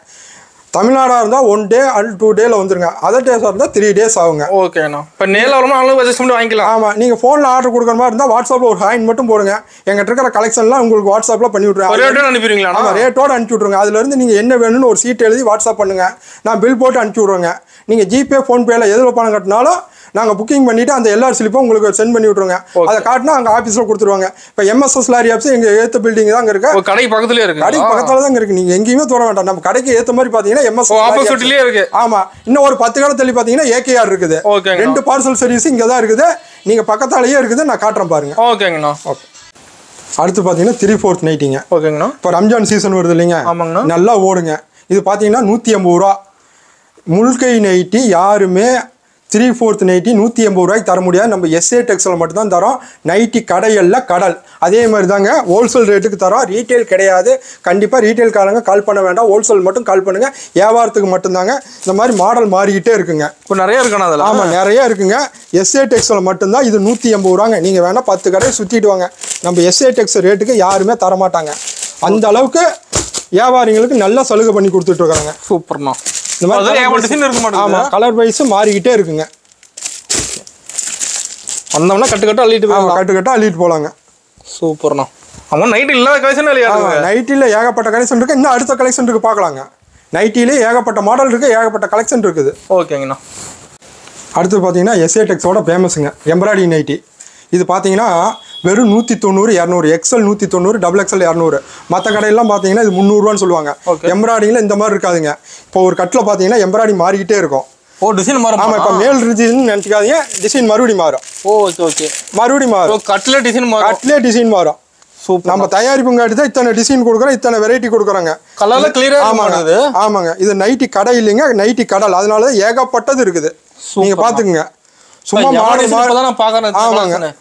தமிழ்நாடாக இருந்தால் 1 டே அல்லது 2 டேயில் வந்துருங்க. அதர் டேஸாக இருந்தால் 3 டேஸ் ஆகுங்க. ஓகேண்ணா. இப்போ நேரில் வரணும், ஆன்லைன் அட்ஜஸ்ட் பண்ணி வாங்கிக்கலாம். ஆமாம், நீங்கள் ஃபோனில் ஆர்டர் கொடுக்குற மாதிரி இருந்தால் வாட்ஸ்அப்பில் ஒரு ஹேண்ட் மட்டும் போடுங்க. எங்கிட்ட இருக்கிற கலெக்ஷன்லாம் உங்களுக்கு வாட்ஸ்அப்பில் பண்ணி விட்ருவேன். ரேட்டோட அனுப்பிடுவீங்களா? ஆமாம், ரேட்டோடு அனுப்பிச்சி விட்ருங்க. அதுலேருந்து நீங்கள் என்ன வேணும்னு ஒரு சீட் எழுதி வாட்ஸ்அப் பண்ணுங்கள், நான் பில் போட்டு அனுப்பிச்சி விட்ருவேங்க. நீங்கள் ஜிபே, ஃபோன்பேயில் எதில் பணம் கட்டினாலும் நாங்கள் புக்கிங் பண்ணிவிட்டு அந்த எல்லா ஸ்லிப்பும் உங்களுக்கு சென்ட் பண்ணி விட்ருங்க. அதை காட்டினா அங்கே ஆஃபீஸில் கொடுத்துருவாங்க. இப்போ எம்எஸ்எஸ் லாரி ஆப்ஸ் எங்கள் ஏற்ற பில்டிங் தான் இருக்கு. கடைக்கு பக்கத்துலேயே இருக்குது. கடைக்கு பக்கத்தில் தான் இருக்குது. நீங்கள் எங்கேயுமே தர வேண்டாம். நம்ம கடைக்கு ஏற்ற மாதிரி பார்த்தீங்கன்னா எம்எஸ்எஸ் ஆப்போசிட்லேயே இருக்குது. ஆமாம், இன்னும் ஒரு 10 கடை தள்ளி பார்த்தீங்கன்னா ஏகேஆர் இருக்குது. 2 பார்சல் சர்வீஸ் இங்கே தான் இருக்குது. நீங்கள் பக்கத்தாலேயே இருக்குது, நான் காட்டுறேன் பாருங்க. ஓகேங்கண்ணா. ஓகே. அடுத்து பார்த்தீங்கன்னா 3/4 நைட்டிங்க. ஓகேங்கண்ணா. இப்போ ரம்ஜான் சீசன் வருது இல்லைங்க? ஆமாங்கண்ணா. நல்லா ஓடுங்க. இது பார்த்தீங்கன்னா 180 ரூபா. முல்கை நைட்டி யாருமே 3/4 நைட்டி 180 ரூபாய்க்கு தர முடியாது. நம்ம எஸ்ஏ டெக்ஸில் மட்டும்தான் தரோம். நைட்டி கடையில் கடல் அதே மாதிரி தாங்க, ஹோல்சேல் ரேட்டுக்கு தரோம். ரீட்டைல் கிடையாது. கண்டிப்பாக ரீட்டைல்காரங்க கால் பண்ண வேண்டாம், ஹோல்சேல் மட்டும் கால் பண்ணுங்கள். வியாபாரத்துக்கு மட்டும்தாங்க. இந்த மாதிரி மாடல் மாறிக்கிட்டே இருக்குங்க. இப்போ நிறைய இருக்குண்ணா அதில்? ஆமாம், நிறைய இருக்குங்க. எஸ்ஏ டெக்ஸில் மட்டும்தான் இது 180 ரூபாங்க. நீங்கள் வேணால் 10 கடையை சுற்றிட்டு வாங்க, நம்ம எஸ்ஏ டெக்ஸ் ரேட்டுக்கு யாருமே தரமாட்டாங்க. அந்த அளவுக்கு வியாபாரிகளுக்கு நல்லா சலுகை பண்ணி கொடுத்துட்ருக்காங்க. சூப்பர்ண்ணா. இந்த மாதிரி டிசைன் இருக்க மாட்டேங்குது. ஆமாம், கலர் வைஸும் மாறிக்கிட்டே இருக்குங்க. வந்தோம்னா கட்டு கட்டு அள்ளிட்டு போகலாம். கட்டு கட்டு அள்ளிட்டு போகலாங்க. சூப்பர்ண்ணா. அவன் நைட்டு இல்லாத கலெக்ஷன் இல்லையா? நைட்டில் ஏகப்பட்ட கலெக்ஷன் இருக்குது. இன்னும் அடுத்த கலெக்ஷன் இருக்குது, பார்க்கலாங்க. நைட்டிலே ஏகப்பட்ட மாடல் இருக்குது, ஏகப்பட்ட கலெக்ஷன் இருக்குது. ஓகேங்கண்ணா. அடுத்து பார்த்தீங்கன்னா SA Texஸோட ஃபேமஸுங்க எம்ப்ராய்டரி நைட்டி. இது பார்த்தீங்கன்னா வெறும் 190, 200, XL 190, XXL 200. மற்ற கடையெல்லாம் பார்த்தீங்கன்னா இது 300 சொல்லுவாங்க. எம்ப்ராய்டிங்கில் இந்த மாதிரி இருக்காதுங்க. இப்போ ஒரு கட்டில் பார்த்தீங்கன்னா எம்ப்ராய்டி மாறிக்கிட்டே இருக்கும். டிசைன் மாறும். ஆமாம், இப்போ மேல் டிசைன் நினச்சிக்காதீங்க, டிசைன் மறுபடியும் மாறும். ஓகே. மறுபடியும் மாறும். கட்டிலே டிசைன் மாறும். கட்டிலே டிசைன் மாறும். சூப்பர். நம்ம தயாரிப்புங்காட்டி தான் இத்தனை டிசைன் கொடுக்குறோம், இத்தனை வெரைட்டி கொடுக்குறோங்க. கலர்ல கிளியரா. ஆமாங்க. இது நைட்டி கடை இல்லைங்க, நைட்டி கடல். அதனால தான் ஏகப்பட்டது இருக்குது. நீங்க பாத்துக்குங்க. சும்மா ஆமாங்க,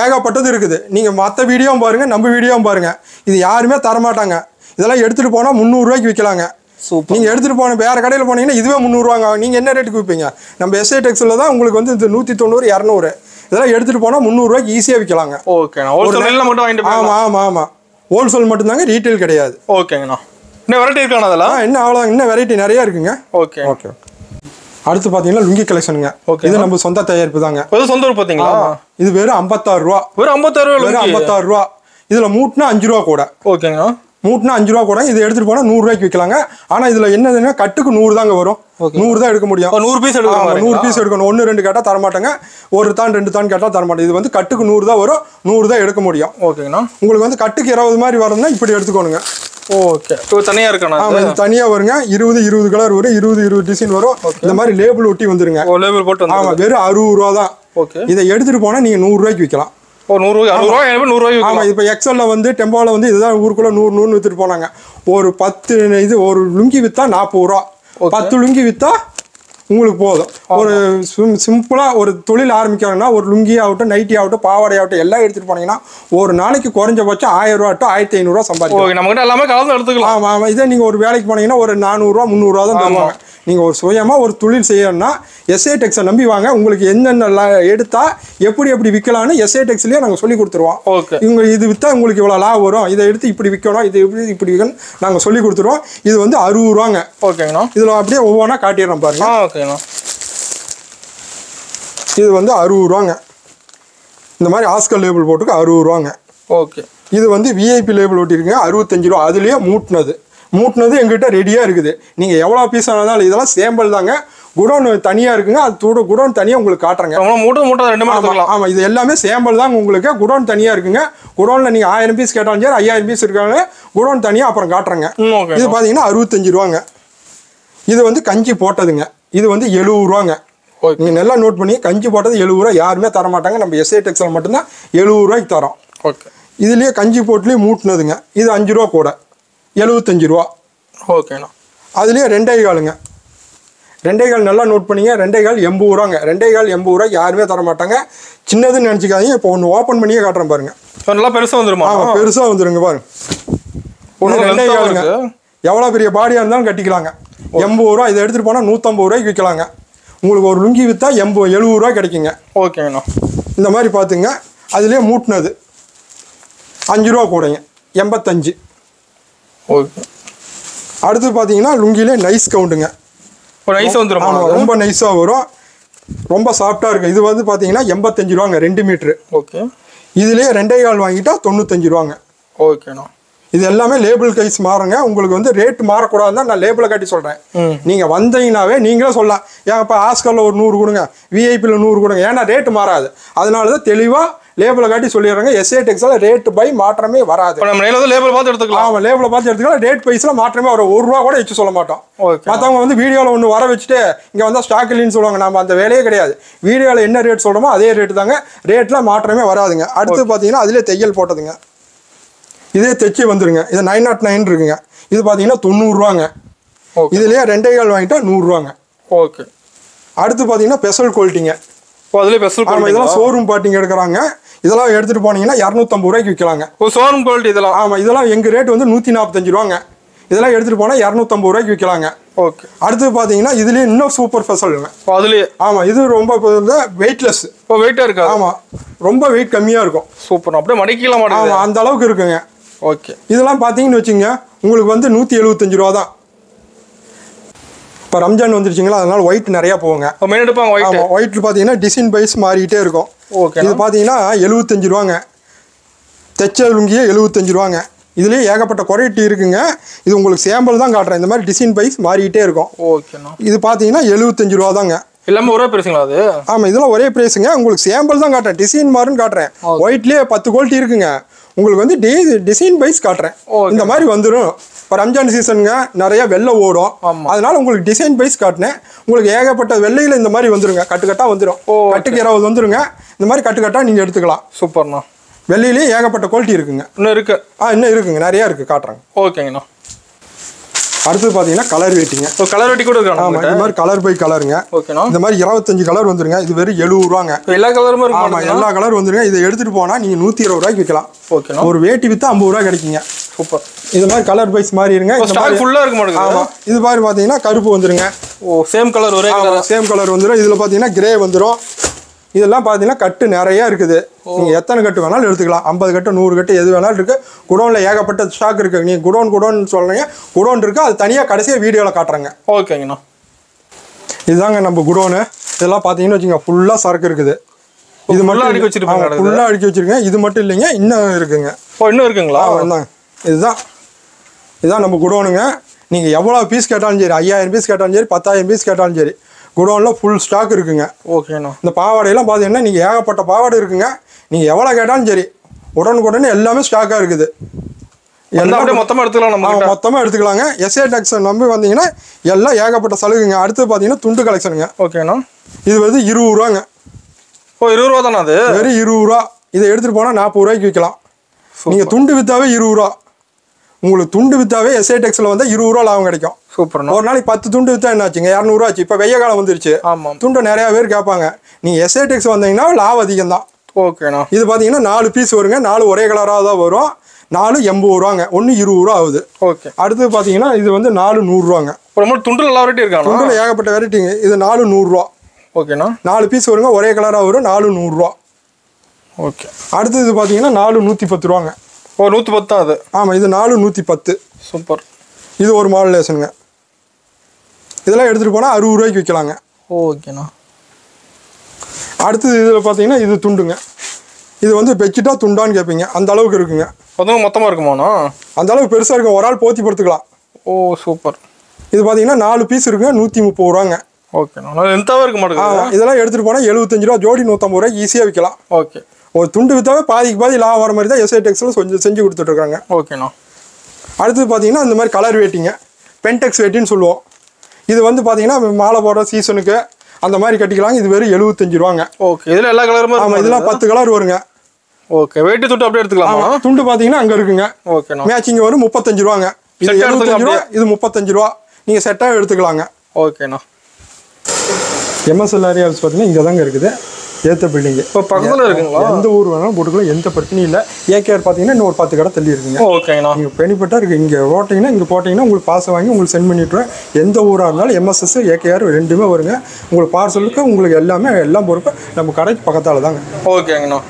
ஏகப்பட்டது இருக்குது. நீங்க மற்ற வீடியோவும் பாருங்க, நம்ம வீடியோவும் பாருங்க. இது யாருமே தரமாட்டாங்க. இதெல்லாம் எடுத்துட்டு போனா 300 ரூபாய்க்கு விற்கலாங்க. நீங்க எடுத்துட்டு போன வேற கடையில் போனீங்கன்னா இதுவே 300 ரூபாங்க. நீங்க என்ன ரேட்டுக்கு விற்பீங்க? நம்ம SA Texல தான் உங்களுக்கு வந்து இந்த 190, 200 இதெல்லாம் எடுத்துட்டு போனா 300 ரூபாய்க்கு ஈஸியா விற்கலாங்க. ஆமா, ஹோல்சேல் மட்டும்தாங்க, ரீட்டைல் கிடையாது. ஓகேங்கண்ணா. இன்னும் வெரைட்டி இருக்கானே அதெல்லாம்? இன்னும் அவ்வளோ, இன்னும் வெரைட்டி நிறைய இருக்குங்க. ஓகே. அடுத்து பார்த்தீங்கன்னா லுங்கி கலெக்ஷனுங்க. இது நம்ம சொந்த தயாரிப்பு தாங்க. சொந்த ஊர் பார்த்தீங்களா? இது வெறும் 56 ரூபா. வெறும் 56 ரூபா. இதுல மூட்டினா 5 ரூபா கூட. ஓகேங்க. மூட்டினா 5 ரூபா கூட. இது எடுத்துட்டு போனா 100 ரூபாய்க்கு விற்கலாங்க. ஆனா இதுல என்னதுன்னா கட்டுக்கு 100 தாங்க வரும். 100 தான் எடுக்க முடியும். 100 பீஸ் எடுக்கணும். 100 பீஸ் எடுக்கணும். 1 2 கேட்டா தர மாட்டாங்க. ஒரு தான் 2 தான் கேட்டா தர மாட்டாங்க. இது வந்து கட்டுக்கு 100 தான் வரும். 100 தான் எடுக்க முடியும். ஓகேங்கண்ணா. உங்களுக்கு வந்து கட்டுக்கு 20 மாதிரி வரணும்னா இப்படி எடுத்துக்கோணுங்க. ஓகே. தனியா இருக்கணும். ஆமா, இது தனியா வருங்க. 20 கலர் வரும், 20 டிசைன் வரும். இந்த மாதிரி லேபிள் ஒட்டி வந்துருங்க. லேபிள் போட்டு. ஆமா, வெறும் 60 ரூபா தான். ஓகே. இதை எடுத்துட்டு போனா நீங்க 100 ரூபாய்க்கு விற்கலாம். 100 ரூபாய். ஆமா, இப்போ XL வந்து டெம்போல வந்து இதுதான் ஊருக்குள்ள 100 வித்துட்டு போனாங்க. ஒரு 10 இது ஒரு லுங்கி வித்தா 40 ரூபா. 10 லுங்கி வித்தா உங்களுக்கு போதும். ஒரு சிம்பிளா ஒரு தொழில் ஆரம்பிக்கிறாங்கன்னா ஒரு லுங்கி ஆகட்டும், நைட்டி ஆகட்டும், பாவாடை ஆகட்டும் எல்லாம் எடுத்துட்டு போனீங்கன்னா ஒரு நாளைக்கு குறைஞ்சபட்சம் 1000 ரூபா டு 1500 ரூபா சம்பாதிக்கலாம். நம்ம கிட்ட எல்லாமே கலந்து எடுத்துக்கலாம். ஆமா, இதே நீங்க ஒரு வேலைக்கு போனீங்கன்னா ஒரு 400 ரூபா 300 ரூபா தான் தருவாங்க. நீங்க ஒரு சுயமா ஒரு தொழில் செய்யணும்னா SA Texஸை நம்பி வாங்க. உங்களுக்கு என்னென்ன எடுத்தா எப்படி விற்கலாம்னு SA Texலயே நாங்கள் சொல்லி கொடுத்துருவோம். இவங்க இது விற்றா உங்களுக்கு இவ்வளோ லாபம் வரும், இதை எடுத்து இப்படி விற்கணும், இது இப்படி விற்கணும் நாங்கள் சொல்லி கொடுத்துருவோம். இது வந்து 60 ரூபாங்க. ஓகேங்கண்ணா. இதில் அப்படியே ஒவ்வொன்றா காட்டிடுறோம் பாருங்க. ஓகேண்ணா. இது வந்து 60 ரூபாங்க. இந்த மாதிரி ஆஸ்கர் லேபிள் போட்டுக்கு 60 ரூபாங்க. ஓகே. இது வந்து VIP லேபிள் ஒட்டிருக்குங்க, 65 ரூபா. அதுலேயே மூட்டினது எங்கிட்ட ரெடியாக இருக்குது. நீங்கள் எவ்வளோ பீஸ் ஆனாலும் இதெல்லாம் சேம்பிள் தாங்க. குடோன் தனியாக இருக்குங்க, அது குடோன் தனியாக உங்களுக்கு காட்டுறேங்க. ஆமாம், இது எல்லாமே சேம்பிள் தாங்க. உங்களுக்கு குடோன் தனியாக இருக்குங்க. குடோனில் நீங்கள் 1000 பீஸ் கேட்டாலும் சரி, 5000 பீஸ் இருக்காங்க. குடோன் தனியாக அப்புறம் காட்டுறேங்க. இது பார்த்தீங்கன்னா 65 ரூபாங்க. இது வந்து கஞ்சி போட்டதுங்க. இது வந்து 70 ரூபாங்க. நீங்கள் நல்லா நோட் பண்ணி, கஞ்சி போட்டது 70 ரூபா. யாருமே தர மாட்டாங்க. நம்ம SA Texல மட்டும்தான் 70 ரூபாய்க்கு தரோம். ஓகே. இதுலேயே கஞ்சி போட்டுலேயே மூட்டினதுங்க. இது 5 ரூபா கூட, 75 ரூபா. ஓகேண்ணா. அதுலேயே 2.5 காலுங்க. 2.5 கால் நல்லா நோட் பண்ணிங்க. 2.5 கால் 80 ரூபாங்க. 2.5 கால் 80 ரூபாய்க்கு யாருமே தர மாட்டாங்க. சின்னதுன்னு நினச்சிக்காதீங்க. இப்போ ஒன்று ஓப்பன் பண்ணியே காட்டுறேன் பாருங்க. நல்லா பெருசாக வந்துருமா? ஆமாம், பெருசாக வந்துருங்க பாருங்க. ஒன்று 2.5 காலுங்க. எவ்வளோ பெரிய பாடியாக இருந்தாலும் கட்டிக்கலாங்க. 80 ரூபா. இதை எடுத்துகிட்டு போனால் 150 ரூபாய்க்கு விற்கலாங்க. உங்களுக்கு ஒரு லுங்கி விற்றா 70 ரூபா கிடைக்குங்க. ஓகேண்ணா. இந்த மாதிரி பார்த்துங்க. அதுலேயே மூட்டினது 5 ரூபா கூடங்க, 85. ஓகே. அடுத்து பார்த்தீங்கன்னா லுங்கிலே நைஸ் கவுண்டுங்க. நைஸ் வந்துடும். ஆமாம், ரொம்ப நைஸாக வரும், ரொம்ப சாஃப்டாக இருக்கும். இது வந்து பார்த்தீங்கன்னா 85 ரூபாங்க, 2 மீட்ரு. ஓகே. இதுலேயே 2.5 கால் வாங்கிட்டா 95 ரூபாங்க. ஓகேண்ணா. இது எல்லாமே லேபிள் கைஸ் மாறுங்க. உங்களுக்கு வந்து ரேட் மாறக்கூடாதுன்னு நான் லேபிளை காட்டி சொல்கிறேன். நீங்கள் வந்தீங்கன்னாவே நீங்களே சொல்லலாம், ஏன் இப்போ ஆஸ்கரில் ஒரு 100 கொடுங்க, VIPயில் 100 கொடுங்க. ஏன்னா ரேட்டு மாறாது. அதனால தான் தெளிவாக லேபிளை காட்டி சொல்லிடுறாங்க. SA Texல ரேட்டு பை மாற்றமே வராது. நம்ம லேபிள் பார்த்து எடுத்துக்கலாம். ஆமாம், லேபிளை பார்த்து எடுத்துக்கலாம். ரேட் பைஸில் மாற்றமே வரும். 1 ரூபா கூட வச்சு சொல்ல மாட்டோம். மற்றவங்க வந்து வீடியோவில் ஒன்று வர வச்சுட்டு இங்கே வந்தால் ஸ்டாக் இல்லைன்னு சொல்லுவாங்க. நம்ம அந்த வேலையே கிடையாது. வீடியோவில் என்ன ரேட் சொல்கிறோமோ அதே ரேட்டு தாங்க. ரேட்டில் மாற்றமே வராதுங்க. அடுத்து பார்த்தீங்கன்னா அதிலே தையல் போட்டதுங்க. இதே தைச்சி வந்துருங்க. இது 909 இருக்குங்க. இது பார்த்தீங்கன்னா 90 ரூபாங்க. இதுலேயே 2.5 கால் வாங்கிட்டா 100 ரூபாங்க. ஓகே. அடுத்து பார்த்தீங்கன்னா ஸ்பெஷல் குவாலிட்டிங்க. ஆமாம், இதெல்லாம் ஷோரூம் பார்ட்டிங்க எடுக்கிறாங்க. இதெல்லாம் எடுத்துகிட்டு போனீங்கன்னா 250 ரூபாய்க்கு விற்கலாங்க. ஷோரூம் குவாலிட்டி இதெல்லாம். ஆமாம், இதெல்லாம் எங்கள் ரேட் வந்து 145 ரூபாங்க. இதெல்லாம் எடுத்துகிட்டு போனால் 250 ரூபாய்க்கு விற்கலாங்க. ஓகே. அடுத்து பார்த்தீங்கன்னா இதுலேயே இன்னும் சூப்பர் ஸ்பெஷலுங்க. அதுலேயே. ஆமாம், இது ரொம்ப வெயிட்லெஸ். இப்போ வெயிட்டாக இருக்கா? ஆமாம், ரொம்ப வெயிட் கம்மியாக இருக்கும். சூப்பர். அப்படியே மடிக்கலாம் மாட்டேன். ஆமாம், அந்த அளவுக்கு இருக்குங்க. ஓகே. இதெல்லாம் பார்த்தீங்கன்னு வச்சுங்க, உங்களுக்கு வந்து 175 ரூபா தான். இப்போ ரம்ஜான் வந்துருச்சுங்களா, அதனால ஒயிட் நிறையா போகுங்க. மெயின் எடுப்பாங்க. ஒயிட் பார்த்தீங்கன்னா டிசைன் பைஸ் மாறிக்கிட்டே இருக்கும். ஓகே. இது பார்த்தீங்கன்னா 75 ரூபாங்க. தைச்ச லுங்கியே 75 ரூபாங்க. இதுலேயே ஏகப்பட்ட குவாலிட்டி இருக்குங்க. இது உங்களுக்கு சாம்பிள் தான் காட்டுறேன். இந்த மாதிரி டிசைன் வைஸ் மாறிக்கிட்டே இருக்கும். ஓகேண்ணா. இது பார்த்தீங்கன்னா 75 ரூபா தாங்க. எல்லாமே ஒரே பிரைஸுங்களா அது? ஆமாம், இதெல்லாம் ஒரே ப்ரைஸுங்க. உங்களுக்கு சாம்பிள் தான் காட்டுறேன், டிசைன் மாறுன்னு காட்டுறேன். ஒயிட்லேயே 10 குவாலிட்டி இருக்குங்க. உங்களுக்கு வந்து டிசைன் வைஸ் காட்டுறேன். இந்த மாதிரி வந்துடும். இப்போ ரம்ஜான் சீசனுங்க, நிறைய வெள்ளை ஓடும். அதனால உங்களுக்கு டிசைன் வைஸ் காட்டினேன். உங்களுக்கு ஏகப்பட்ட வெள்ளையில் இந்த மாதிரி வந்துருங்க. கட்டுக்கட்டாக வந்துடும். கட்டுக்கு 20 வந்துருங்க. இந்த மாதிரி கட்டுக்கட்டாக நீங்கள் எடுத்துக்கலாம். சூப்பர்ண்ணா. வெள்ளையிலேயே ஏகப்பட்ட குவாலிட்டி இருக்குங்க. இன்னும் இருக்கு? இன்னும் இருக்குங்க, நிறையா இருக்குது, காட்டுறாங்க. ஓகேங்கண்ணா. அடுத்தது பார்த்தீங்கன்னா கலர் வெட்டிங்க. கலர் வெட்டி கூட இருக்கு. ஆமாம், இந்த மாதிரி கலர் பை கலருங்க. ஓகேண்ணா. இந்த மாதிரி 25 கலர் வந்துருங்க. இது வெறும் 70 ரூபாங்க. எல்லா கலருமே இருக்கு? ஆமாம், எல்லா கலர் வந்துருங்க. இதை எடுத்துகிட்டு போனால் நீங்கள் 120 ரூபாய்க்கு விற்கலாம். ஓகேண்ணா. ஒரு வேட்டி விற்றா 50 ரூபா கிடைக்குங்க. சூப்பர். இது மாதிரி கலர் பைஸ் மாதிரி இருங்க. ஃபுல்லாக இருக்க மாட்டேங்குது. ஆமாம், இது மாதிரி பார்த்தீங்கன்னா கருப்பு வந்துருங்க. சேம் கலர், ஒரே கலர். சேம் கலர் வந்துடும். இதில் பார்த்தீங்கன்னா கிரே வந்துடும். இதெல்லாம் பார்த்தீங்கன்னா கட்டு நிறையா இருக்குது. நீங்கள் எத்தனை கட்டு வேணாலும் எடுத்துக்கலாம். 50 கட்டு 100 கட்டு எது வேணாலும் இருக்குது. குடோனில் ஏகப்பட்ட ஸ்டாக் இருக்குது. நீங்கள் குடோன் சொல்கிறீங்க, குடோன் இருக்குது. அது தனியாக கடைசியாக வீடியோவில் காட்டுறாங்க. ஓகேங்கண்ணா. இதுதாங்க நம்ம குடோனு. இதெல்லாம் பார்த்தீங்கன்னு வச்சுக்கோங்க, ஃபுல்லாக சரக்கு இருக்குது. இது மட்டும் அடுக்கி வச்சிருப்பாங்க. ஃபுல்லாக அடுக்கி வச்சுருக்கேன். இது மட்டும் இல்லைங்க, இன்னும் இருக்குங்க. இன்னும் இருக்குங்களா? இதுதான் நம்ம குடோனுங்க. நீங்கள் எவ்வளோ பீஸ் கேட்டாலும் சரி, 5000 பீஸ் கேட்டாலும் சரி, 10,000 பீஸ் கேட்டாலும் சரி, குடோனில் ஃபுல் ஸ்டாக் இருக்குங்க. ஓகேண்ணா. இந்த பாவாடையெல்லாம் பார்த்தீங்கன்னா நீங்கள் ஏகப்பட்ட பாவாடை இருக்குங்க. நீங்கள் எவ்வளோ கேட்டாலும் சரி, உடனுக்குடனே எல்லாமே ஸ்டாக்காக இருக்குது. எல்லாம் அப்படியே மொத்தமாக எடுத்துக்கலாம். நம்ம மொத்தமாக எடுத்துக்கலாங்க. எஸ்ஏ டெக்ஸ் நம்பி வந்தீங்கன்னா எல்லாம் ஏகப்பட்ட சலுகைங்க. அடுத்து பார்த்தீங்கன்னா துண்டு கலெக்ஷனுங்க. ஓகேண்ணா. இது வந்து 20 ரூபாங்க. 20 ரூபா தானே அது? வெறும் 20 ரூபா. இதை எடுத்துகிட்டு போனால் 40 ரூபாய்க்கு விற்கலாம். நீங்கள் துண்டு விற்றாவே 20 ரூபா. உங்களுக்கு துண்டு விற்றாவே எஸ்ஏ டெக்ஸில் வந்து 20 ரூபா லாபம் கிடைக்கும். சூப்பர்ண்ணா. ஒரு நாளைக்கு 10 துண்டு விற்றா என்ன ஆச்சுங்க? 200 ரூபா ஆச்சு. இப்போ வெய்ய காலம் வந்துருச்சு. ஆமாம், துண்டு நிறையா பேர் கேட்பாங்க. நீங்கள் எஸ்ஏ டெக்ஸ் வந்தீங்கன்னா லாபம் அதிகம் தான். ஓகேண்ணா. இது பார்த்தீங்கன்னா 4 பீஸ் வருங்க. 4 ஒரே கலராக தான் வரும். 4 80 ரூபாங்க. 1 20 ரூபா ஆகுது. ஓகே. அடுத்து பார்த்தீங்கன்னா இது வந்து 4 100 ரூபாங்க. அப்புறம் துண்டு எல்லா வெரைட்டி இருக்காங்க. துண்டில் ஏகப்பட்ட வெரைட்டிங்க. இது 4 100 ரூபா. ஓகேண்ணா. 4 பீஸ் வருங்க, ஒரே கலராக வரும். 4 100 ரூபா. ஓகே. அடுத்து இது பார்த்தீங்கன்னா 4 110 ரூபாங்க. 110 தான் அது? ஆமாம், இது 4 110. சூப்பர். இது ஒரு மாடலேஷனுங்க. இதெல்லாம் எடுத்துகிட்டு போனால் 60 ரூபாய்க்கு விற்கலாங்க. ஓகேண்ணா. அடுத்தது இதில் பார்த்தீங்கன்னா இது துண்டுங்க. இது வந்து பெட்ஷீட்டா துண்டான்னு கேட்பீங்க, அந்த அளவுக்கு இருக்குங்க. அதுவும் மொத்தமாக இருக்குமாண்ணா? அந்த அளவுக்கு பெருசாக இருக்கும். ஒரு ஆள் போத்தி படுத்துக்கலாம். சூப்பர். இது பார்த்தீங்கன்னா 4 பீஸ் இருக்குங்க, 130 ரூபாங்க. ஓகேண்ணா. எந்தாவே இருக்க மாட்டேங்குது. இதெல்லாம் எடுத்துகிட்டு போனால் 75 ரூபா, ஜோடி 150 ரூபாய்க்கு ஈஸியாக விற்கலாம். ஓகே. ஒரு துண்டு விற்றாவே பாதிக்கு பாதி லாபம் வர மாதிரி தான் எஸ்ஐ டெக்ஸில் கொஞ்சம் செஞ்சு கொடுத்துட்ருக்காங்க. ஓகேண்ணா. அடுத்தது பார்த்தீங்கன்னா இந்த மாதிரி கலர் வேட்டிங்க, பென்டெக்ஸ் வேட்டின்னு சொல்லுவோம். இது வந்து பார்த்தீங்கன்னா மாலை போடுற சீசனுக்கு அந்த மாதிரி கட்டிக்கலாம். இது வெறும் 75 ரூபாங்க. ஓகே. இதில் எல்லா கலருமே? ஆமாம், இதெல்லாம் 10 கலர் வருங்க. ஓகே. வேட்டி துண்டு அப்படியே எடுத்துக்கலாம். துண்டு பார்த்தீங்கன்னா அங்கே இருக்குங்க. ஓகேண்ணா. மேட்சிங் வரும் 35 ரூபாங்க. இது 75 ரூபா, இது 35 ரூபா. நீங்கள் செட்டாக எடுத்துக்கலாங்க. ஓகேண்ணா. எம்எஸ்எல் ஏரியா பார்த்தீங்கன்னா இங்கே தாங்க இருக்குது. ஏற்ற பில்டிங்கு இப்போ பக்கத்தில் இருக்குங்களா? எந்த ஊர் வேணாலும் போட்டுக்கலாம், எந்த பிரச்சனையும் இல்லை. ஏகேஆர் பார்த்தீங்கன்னா இன்னும் ஒரு 10 கடை தள்ளி இருக்குங்க. ஓகேங்கண்ணா. நீங்கள் பெனிஃபிட்டாக இருக்குது. இங்கே போட்டிங்கன்னா உங்களுக்கு பார்சல் வாங்கி உங்களுக்கு சென்ட் பண்ணிவிட்ருவேன். எந்த ஊராக இருந்தாலும் எம்எஸ்எஸ் ஏகேஆர் ரெண்டுமே வருங்க. உங்களுக்கு பார்சலுக்கு உங்களுக்கு எல்லாம் பொறுப்பு நம்ம கடைக்கு பக்கத்தால் தாங்க. ஓகேங்கண்ணா.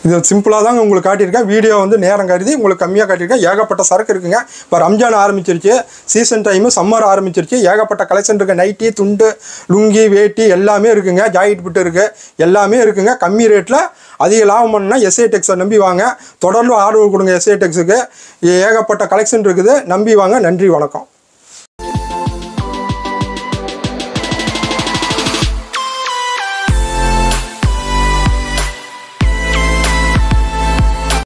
இது சிம்பிளாக தாங்க உங்களுக்கு காட்டியிருக்கேன். வீடியோ வந்து நேரம் கருதி உங்களுக்கு கம்மியாக காட்டியிருக்கேன். ஏகப்பட்ட சரக்கு இருக்குங்க. இப்போ ரம்ஜான் ஆரம்பிச்சிருச்சு, சீசன் டைமு, சம்மர் ஆரம்பிச்சிருச்சு. ஏகப்பட்ட கலெக்ஷன் இருக்குது. நைட்டி, துண்டு, லுங்கி, வேட்டி எல்லாமே இருக்குங்க. ஜாக்கெட் பிட்டு இருக்குது, எல்லாமே இருக்குங்க. கம்மி ரேட்டில் அதிக லாபம் பண்ணால் எஸ்ஐ டெக்ஸை நம்பி வாங்க. தொடர்ந்து ஆர்டர் கொடுங்க. எஸ்ஐ டெக்ஸுக்கு ஏகப்பட்ட கலெக்ஷன் இருக்குது, நம்பி வாங்க. நன்றி, வணக்கம்.